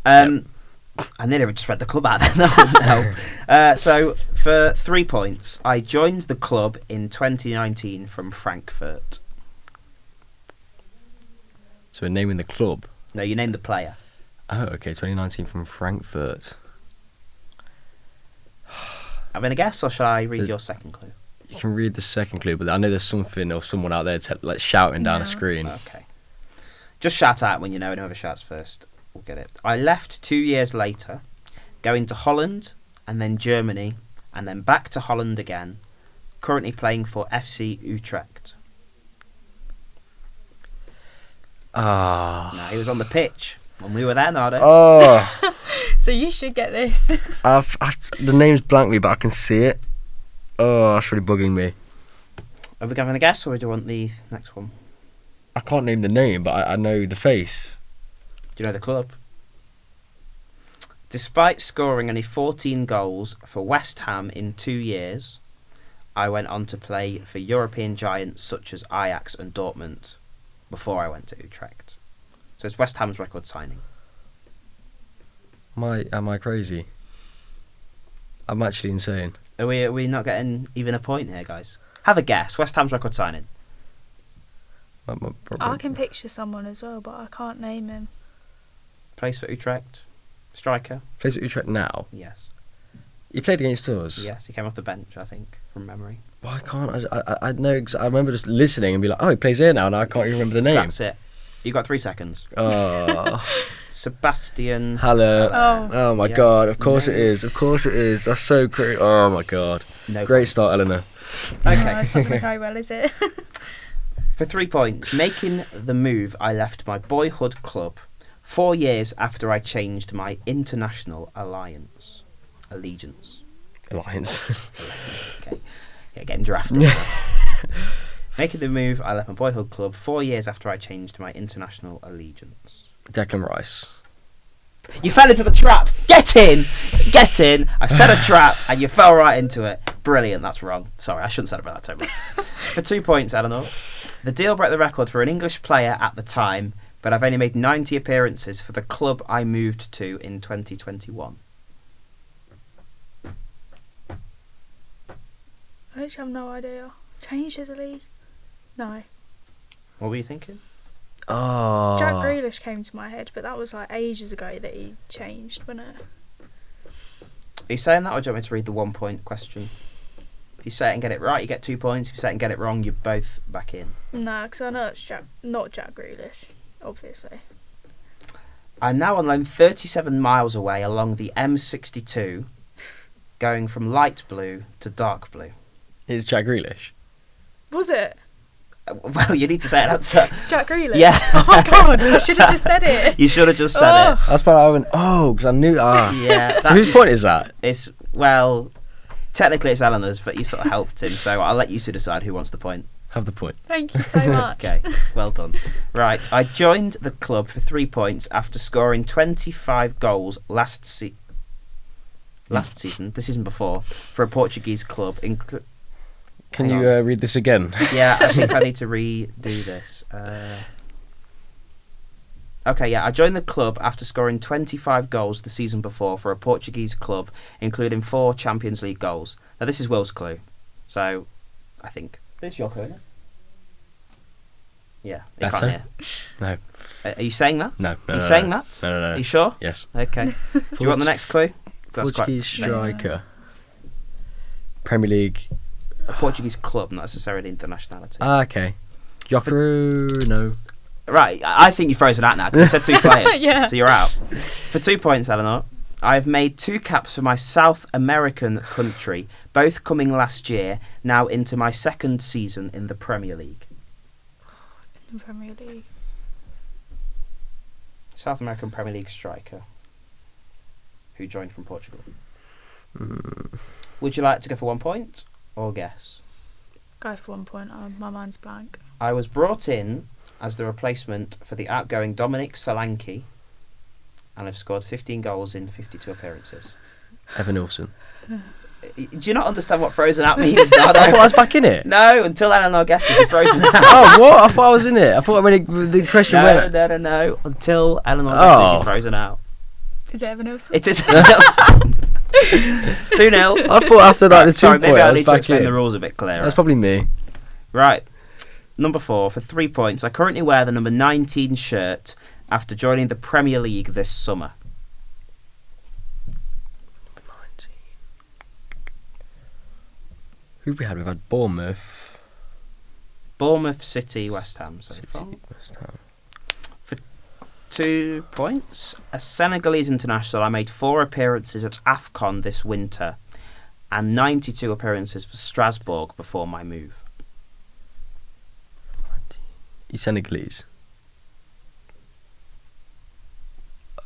I nearly just read the club out there. No. So for 3 points, I joined the club in 2019 from Frankfurt. So we're naming the club? No, you named the player. Oh, okay. 2019 from Frankfurt. I'm going to guess, or shall I read your second clue? You can read the second clue, but I know there's something or someone out there like shouting down a screen. Okay. Just shout out when you know, and whoever shouts first will get it. I left 2 years later, going to Holland, and then Germany, and then back to Holland again, currently playing for FC Utrecht. No, he was on the pitch when we were there, Nardo. Oh. So you should get this. The name's blanked me, but I can see it. Oh, that's really bugging me. Are we having a guess, or do you want the next one? I can't name the name, but I know the face. Do you know the club? Despite scoring only 14 goals for West Ham in 2 years, I went on to play for European giants such as Ajax and Dortmund before I went to Utrecht. So it's West Ham's record signing. Am I crazy? I'm actually insane. Are we not getting even a point here, guys? Have a guess. West Ham's record signing. I can picture someone as well, but I can't name him. Plays for Utrecht. Striker. Plays at Utrecht now. Yes. He played against us. Yes, he came off the bench, I think, from memory. Why can't I know? I remember just listening and be like, oh, he plays here now, and I can't even remember the name. That's it. You got 3 seconds. Oh. Sebastian. Haller. Oh my God! Of course it is. Of course it is. That's so great. Oh my God! No great points. Start, Eleanor. No, Okay. it's not going to go well, is it? For 3 points, making the move, I left my boyhood club 4 years after I changed my international allegiance. Okay. Yeah, getting drafted. Making the move, I left my boyhood club 4 years after I changed my international allegiance. Declan Rice. You fell into the trap. Get in. Get in. I set a trap and you fell right into it. Brilliant. That's wrong. Sorry, I shouldn't celebrate that so much. For 2 points, Eleanor. The deal broke the record for an English player at the time, but I've only made 90 appearances for the club I moved to in 2021. I actually have no idea. Changed his league? No. What were you thinking? Oh. Jack Grealish came to my head, but that was like ages ago that he changed, wasn't it? Are you saying that, or do you want me to read the 1 point question? If you say it and get it right, you get 2 points. If you say it and get it wrong, you're both back in. No, because I know it's not Jack Grealish, obviously. I'm now on loan 37 miles away along the M62, going from light blue to dark blue. It's Jack Grealish. Was it? Well, you need to say an answer. Jack Grealish? Yeah. Oh my God, I should have just said it. You should have just said it. That's why I went, because I knew. Yeah. So whose point is that? Well, technically it's Eleanor's, but you sort of helped him, so I'll let you two decide who wants the point. Have the point. Thank you so much. Okay, well done. Right, I joined the club for 3 points after scoring 25 goals last season, the season before, for a Portuguese club. Can you read this again? Yeah, I think I need to redo this. Okay, yeah, I joined the club after scoring 25 goals the season before for a Portuguese club, including 4 Champions League goals. Now, this is Will's clue, so I think... This is your clue, isn't it? Yeah, you can't hear. No. Are you saying that? No. Are you saying that? No. Are you sure? Yes. Okay. Do you want the next clue? Portuguese striker. Premier League. A Portuguese club, not necessarily the nationality. Okay. Joffrey, no. Right, I think you've frozen out now because you said 2 players. Yeah. So you're out. For 2 points, Eleanor, I've made 2 caps for my South American country, both coming last year, now into my 2nd season in the Premier League. In the Premier League. South American Premier League striker who joined from Portugal. Would you like to go for 1 point or guess? Go for 1 point. My mind's blank. I was brought in as the replacement for the outgoing Dominic Solanke and have scored 15 goals in 52 appearances. Evan Olsen. Do you not understand what frozen out means, Nardo? I thought I was back in it. No, until Eleanor guesses, you're frozen out. Oh, what? I thought I was in it. I thought the question went. No. Until Eleanor guesses, you're frozen out. Is it Evan Olsen? It is Evan Olsen. 2-0. I thought after that, the 2 Sorry, point, maybe I I was need to back explain in. the rules a bit clearer. That's probably me. Right. Number 4, for 3 points. I currently wear the number 19 shirt after joining the Premier League this summer. Number 19. Who have we had? We've had Bournemouth. Bournemouth, City, West Ham so far. West Ham. For 2 points. A Senegalese international, I made 4 appearances at AFCON this winter and 92 appearances for Strasbourg before my move. He's Senegalese.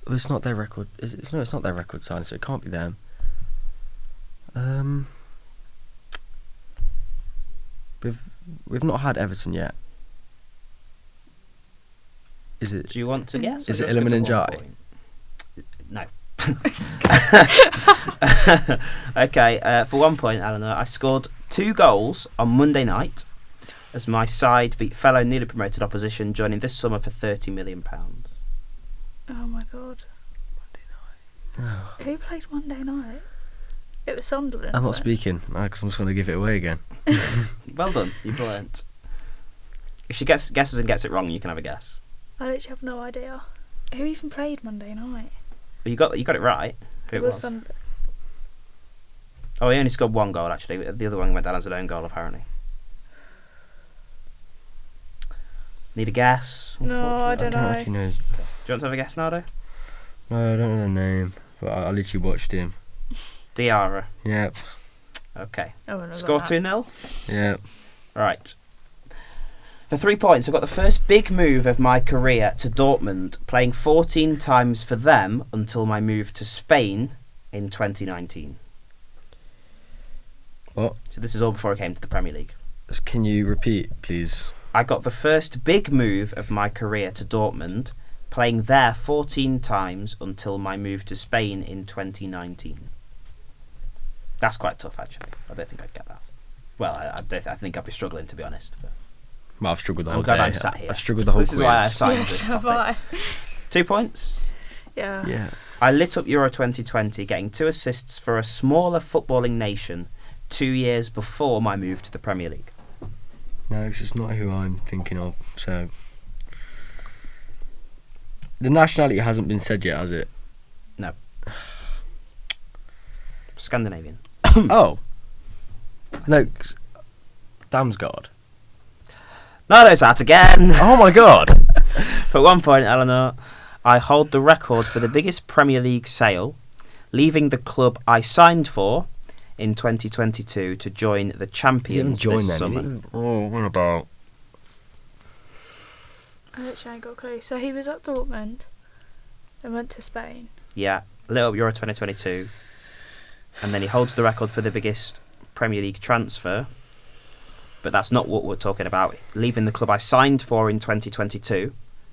Oh, it's not their record. No, it's not their record sign, so it can't be them. We've not had Everton yet. Is it? Do you want to guess? Is or it do you want to Eleanor go to and 1 point? No. Okay, for 1 point, Eleanor, I scored 2 goals on Monday night as my side beat fellow newly promoted opposition, joining this summer for £30 million. Oh my god. Who played Monday night? It was Sunderland. I'm not speaking. I'm just going to give it away again. Well done, you've learnt. If she guesses and gets it wrong, you can have a guess. I literally have no idea. Who even played Monday night? Well, you got it right. Who it was? Sunderland. Oh, he only scored 1 goal actually. The other one went down as an own goal apparently. Need a guess? No, I don't know. actually know. Do you want to have a guess, Nardo? No, I don't know the name, but I literally watched him. Diarra. Yep. Okay. Oh, no, Score that. 2-0? Yep. Right. For 3 points, I got the first big move of my career to Dortmund, playing 14 times for them until my move to Spain in 2019. What? So this is all before I came to the Premier League. Can you repeat, please? I got the first big move of my career to Dortmund, playing there 14 times until my move to Spain in 2019. That's quite tough, actually. I don't think I'd get that. Well, I think I'd be struggling, to be honest. But Well, I've struggled the I'm whole glad day. I'm sat here. I've struggled the whole This quiz. is why I assigned Yes, this have topic. I. 2 points. Yeah. Yeah. I lit up Euro 2020, getting 2 assists for a smaller footballing nation 2 years before my move to the Premier League. No, it's just not who I'm thinking of. So the nationality hasn't been said yet, has it? No. Scandinavian. Oh. No. Damsgaard. Nardo's out again. Oh my god. For 1 point, Eleanor, I hold the record for the biggest Premier League sale, leaving the club I signed for in 2022 to join the champions this summer. Oh, what about? I literally ain't got a clue. So he was at Dortmund and went to Spain. Yeah, lit up Euro 2022, and then he holds the record for the biggest Premier League transfer. but that's not what we're talking about. Leaving the club I signed for in 2022,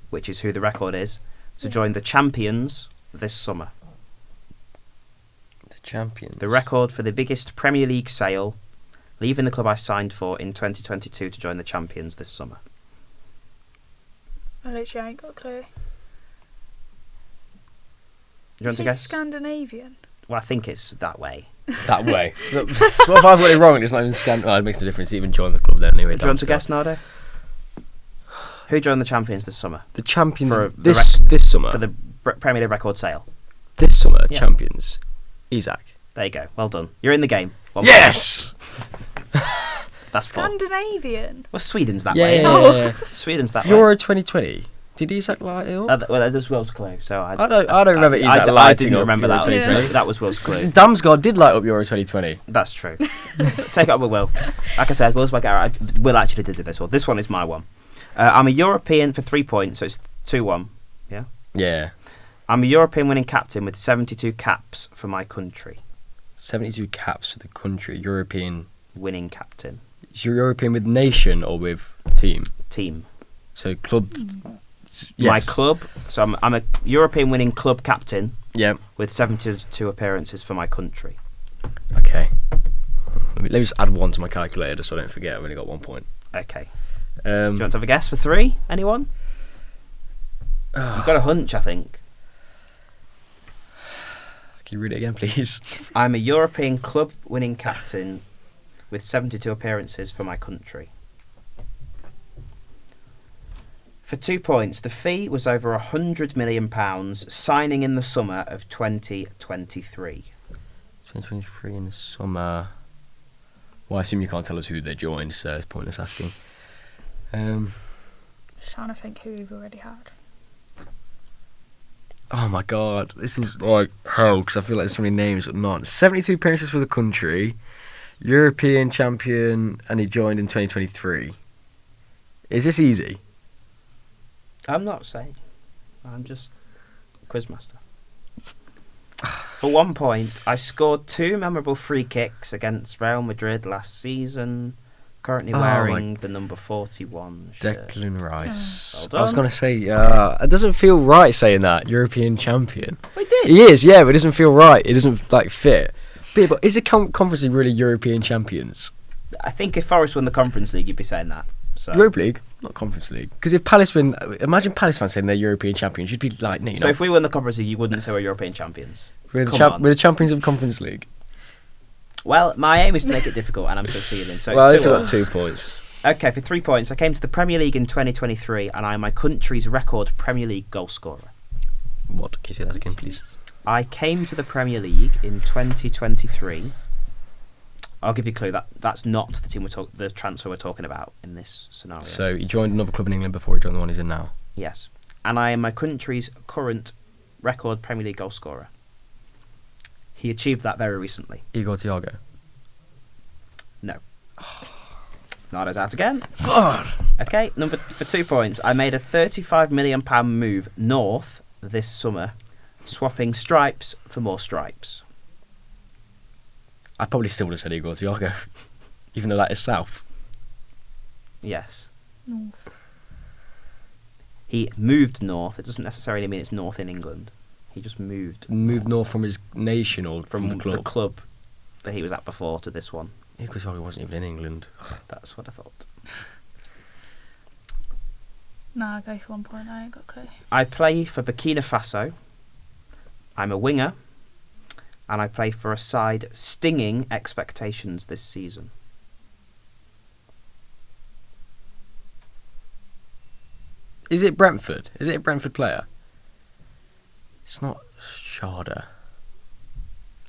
which is who the record is, to join the champions this summer. The champions. The record for the biggest Premier League sale, leaving the club I signed for in 2022 to join the champions this summer. I literally ain't got a clue. Do you want to guess? Scandinavian? Well, I think it's that way. That way. So what if I've got it wrong? It's not even It makes no difference. Even join the club then anyway. Do you want to guess, Nardo? Who joined the champions this summer? The champions For this summer? For the Premier League record sale. This summer, Yeah. champions. Isaac. There you go. Well done. You're in the game. One Yes! That's four. Scandinavian? Well, Sweden's that Yeah, way. yeah, yeah. Sweden's that way. Euro 2020. Did Isaac light it up? Well, there's Will's clue, so I don't remember Isaac I lighting didn't up remember Euro that. 2020. That was Will's clue. Damsgaard did light up Euro 2020. That's true. Take it up with Will. Like I said, Will's my guy. Will actually did do this one. This one is my one. I'm a European for 3 points, so it's 2-1. Yeah. Yeah. I'm a European winning captain with 72 caps for my country. 72 caps for the country. European. Winning captain. Is you European with nation or with team? Team. So club. My Yes. club. So I'm a European winning club captain Yeah. with 72 appearances for my country. Okay. Let me just add 1 to my calculator just so I don't forget. I've only got 1 point. Okay. Do you want to have a guess for 3? Anyone? You've got a hunch, I think. Can you read it again, please? I'm a European club winning captain with 72 appearances for my country. For 2 points, the fee was over £100 million, signing in the summer of 2023. 2023 in the summer. Well, I assume you can't tell us who they joined, so it's pointless asking. Just trying to think who we've already had. Oh my god, this is like hell because I feel like there's so many names but not. 72 appearances for the country, European champion, and he joined in 2023. Is this easy? I'm not saying. I'm just quizmaster. For 1 point, I scored 2 memorable free kicks against Real Madrid last season. Currently wearing the number 41 shirt. Declan Rice. Well done. I was going to say, it doesn't feel right saying that, European champion. We did. He is, yeah, but it doesn't feel right. It doesn't like fit. But is the Conference League really European champions? I think if Forest won the Conference League, you'd be saying that. So. Europa League, not Conference League. Because if Palace win, imagine Palace fans saying they're European champions. You'd be like, no, So if we won the Conference League, you wouldn't say we're European champions. we're Come the champions of Conference League. Well, my aim is to make it difficult, and I'm succeeding. So Well, it's it's 2-1. got 2 points. Okay, for 3 points, I came to the Premier League in 2023, and I am my country's record Premier League goal scorer. What? Can you say that again, please? I came to the Premier League in 2023. I'll give you a clue. That's not the team the transfer we're talking about in this scenario. So he joined another club in England before he joined the one he's in now. Yes, and I am my country's current record Premier League goal scorer. He achieved that very recently. Igor Thiago. No. Nardo's out again. God. Okay, for 2 points, I made a £35 million move north this summer, swapping stripes for more stripes. I probably still would have said Igor Thiago, even though that is south. Yes. North. He moved north. It doesn't necessarily mean it's north in England. He just moved North from his nation or from the club? that he was at before to this one. Igor Thiago wasn't even in England. That's what I thought. Nah, I go for 1 point. I ain't got a clue. I play for Burkina Faso. I'm a winger. And I play for a side stinging expectations this season. Is it Brentford? Is it a Brentford player? It's not Sharda.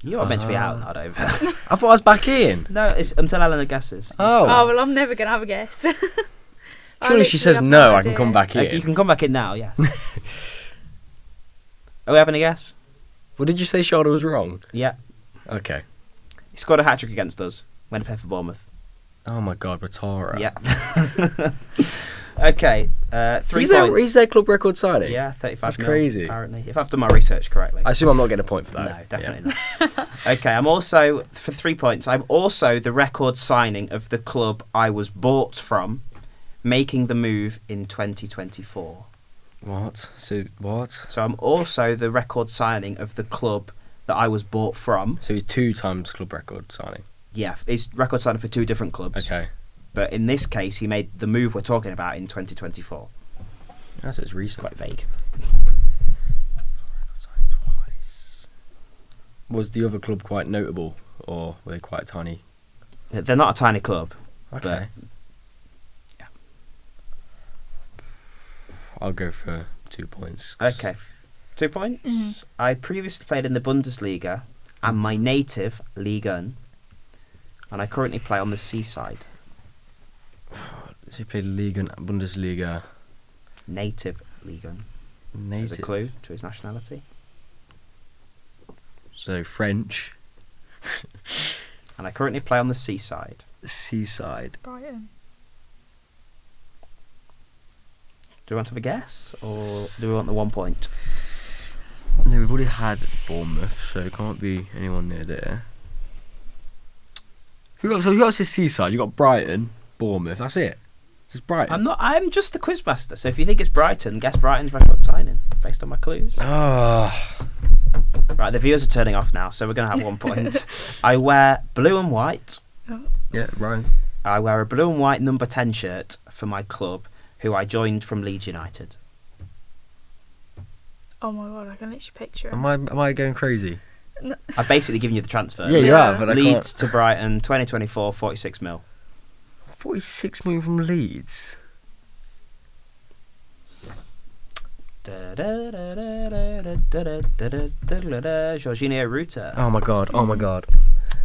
You are meant to be out, not over. I thought I was back in. No, it's until Eleanor guesses. Oh. Oh, well, I'm never going to have a guess. I Surely she literally says have no, I can idea. come back in. You can come back in now, yes. Are we having a guess? Well, did you say Sharda was wrong? Yeah. Okay. He scored a hat-trick against us when he played for Bournemouth. Oh my god, Ratara. Yeah. Okay, 3 points. He's their club record signing? Yeah, 35 That's mil, crazy. apparently. If I've done my research correctly. I assume I'm not getting a point for that. No, definitely not. Okay, I'm also, for 3 points, I'm also the record signing of the club I was bought from, making the move in 2024. What? So, what? So I'm also the record signing of the club that I was bought from. So he's 2 times club record signing. Yeah, he's record signing for 2 different clubs. Okay. But in this case, he made the move we're talking about in 2024. Oh, so it's recent. Quite vague. Signing twice. Was the other club quite notable, or were they quite tiny? They're not a tiny club. Okay. Yeah. I'll go for 2 points. Okay. 2 points. Mhm. I previously played in the Bundesliga and my native Liga 1, and I currently play on the seaside. So he played Liga and Bundesliga. Native Liga 1. There's a Native. clue to his nationality. So French. And I currently play on the seaside. Seaside. Brighton. Do we want to have a guess, or do we want the 1 point? No, we've already had Bournemouth, so it can't be anyone near there. Who else is Seaside? You got Brighton, Bournemouth. That's it. Just Brighton. I'm just the quizmaster. So if you think it's Brighton, guess Brighton's record signing based on my clues. Oh. Right, the viewers are turning off now, so we're going to have 1 point. I wear blue and white. Yeah, right. I wear a blue and white number 10 shirt for my club, who I joined from Leeds United. Oh my god, I can literally picture him. Am I going crazy? I've basically given you the transfer. Yeah, you have. But Leeds to Brighton, 2024, 46 mil. 46 million from Leeds. Jorginho Ruta. Oh my god. Oh my god.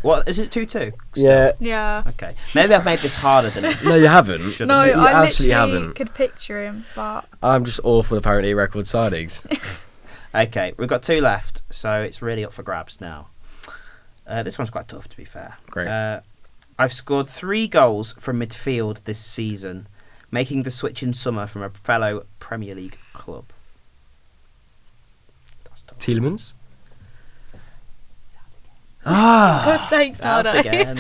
What is it? 2-2. Yeah. Yeah. Okay. Maybe I've made this harder than it. No, you haven't. Shouldn't No, be. You I absolutely literally haven't. could picture him, but I'm just awful apparently at record signings. Okay, we've got 2 left, so it's really up for grabs now. This one's quite tough, to be fair. Great. I've scored 3 goals from midfield this season, making the switch in summer from a fellow Premier League club. That's tough. Tielemans? Ah! God's sakes, Out Nardo. again.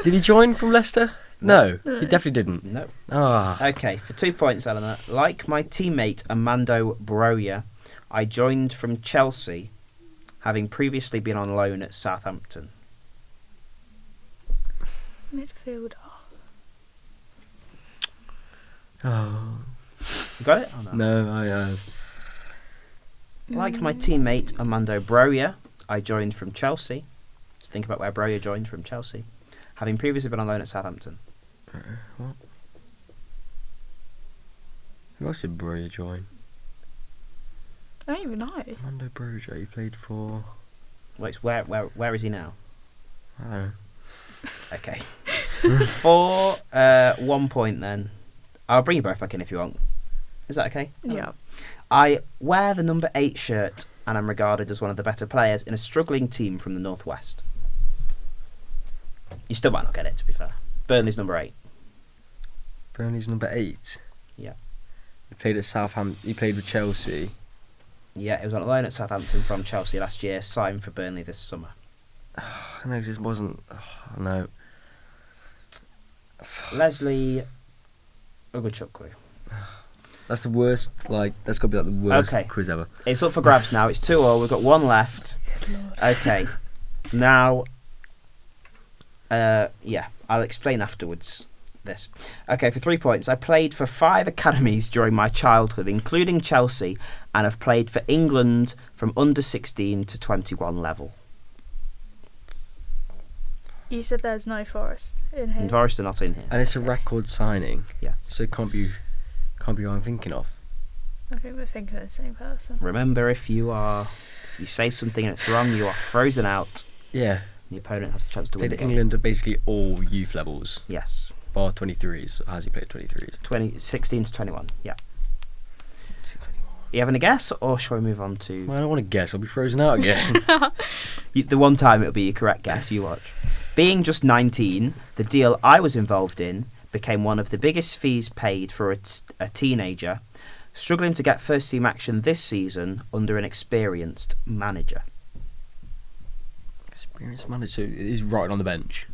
Did he join from Leicester? No, he definitely didn't. No. Ah. Okay, for 2 points, Eleanor. Like my teammate Armando Broja, I joined from Chelsea, having previously been on loan at Southampton. Midfielder. Oh. You got it? Oh, no. No, I Like my teammate Armando Broja, I joined from Chelsea. Just think about where Broja joined from Chelsea, having previously been on loan at Southampton. What? Who else did Broja join? I don't even know. Armando Broja, he played for... Wait, where is he now? I don't know. Okay. For 1 point then. I'll bring you both back in if you want. Is that okay? Yeah. I wear the number 8 shirt and am regarded as one of the better players in a struggling team from the Northwest. You still might not get it, to be fair. Burnley's number 8. Burnley's number 8. Yeah. He played at Southampton. He played with Chelsea. Yeah, he was on loan at Southampton from Chelsea last year, signed for Burnley this summer. No, it wasn't. No. Leslie Ugochukwu. That's the worst. That's got to be the worst Okay. quiz ever. It's up for grabs now. It's 2-2. We've got 1 left. Good lord. Okay. Now, yeah, I'll explain afterwards this. Okay, for 3 points. I played for 5 academies during my childhood, including Chelsea, and have played for England from under 16 to 21 level. You said there's no Forest in here. And Forest are not in here. And it's a record signing, Yes. so it can't be what I'm thinking of. I think we're thinking of the same person. Remember, if you say something and it's wrong, you are frozen out. Yeah. The opponent has the chance to win Played the at game. England at basically all youth levels, Yes. bar 23s. Has he played 23s? 16 to 21. Yeah. You having a guess, or shall we move on to Well, I don't want to guess. I'll be frozen out again. the one time it'll be your correct guess? You watch. Being just 19, the deal I was involved in became one of the biggest fees paid for a teenager, struggling to get first-team action this season under an experienced manager. Experienced manager is rotting on the bench.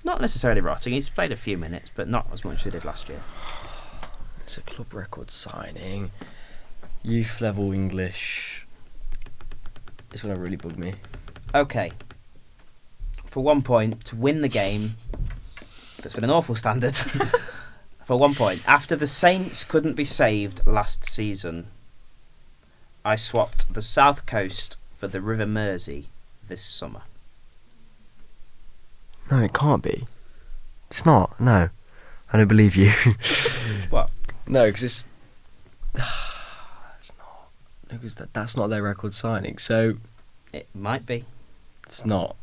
Not necessarily rotting. He's played a few minutes, but not as much as he did last year. It's a club record signing. Youth level English. It's going to really bug me. Okay. For 1 point, to win the game, that's been an awful standard. For 1 point, after the Saints couldn't be saved last season, I swapped the South Coast for the River Mersey this summer. No, it can't be. It's not. No. I don't believe you. What? No, because it's not. No, because that's not their record signing. So It might be. it's not.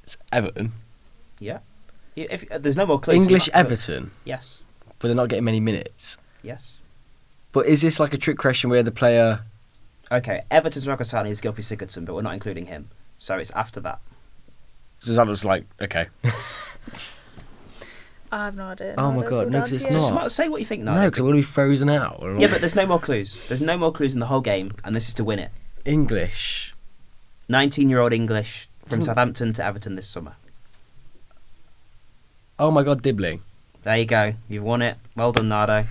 It's Everton. Yeah. If there's no more clues. English you're not- Everton. Yes. But they're not getting many minutes. Yes. But is this like a trick question where the player... Okay, Everton's record signing is Gylfi Sigurdsson, but we're not including him. So it's after that. So that was like, okay. I have no idea. Oh my Nardo's God, all no, down 'cause to it's you. not. Just say what you think now. No, because I want to be frozen out. Yeah, but there's no more clues. There's no more clues in the whole game, and this is to win it. English. 19-year-old English from Isn't- Southampton to Everton this summer. Oh my God, Dibbling. There you go. You've won it. Well done, Nardo.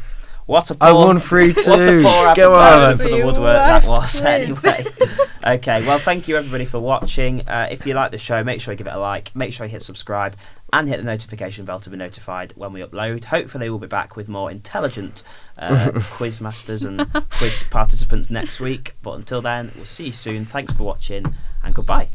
What a I poor, won 3-2. What a poor Go advertisement on. for the woodwork that was. Worst quiz. Anyway. Okay, well, thank you everybody for watching. If you like the show, make sure you give it a like. Make sure you hit subscribe and hit the notification bell to be notified when we upload. Hopefully, we'll be back with more intelligent quiz masters and quiz participants next week. But until then, we'll see you soon. Thanks for watching and goodbye.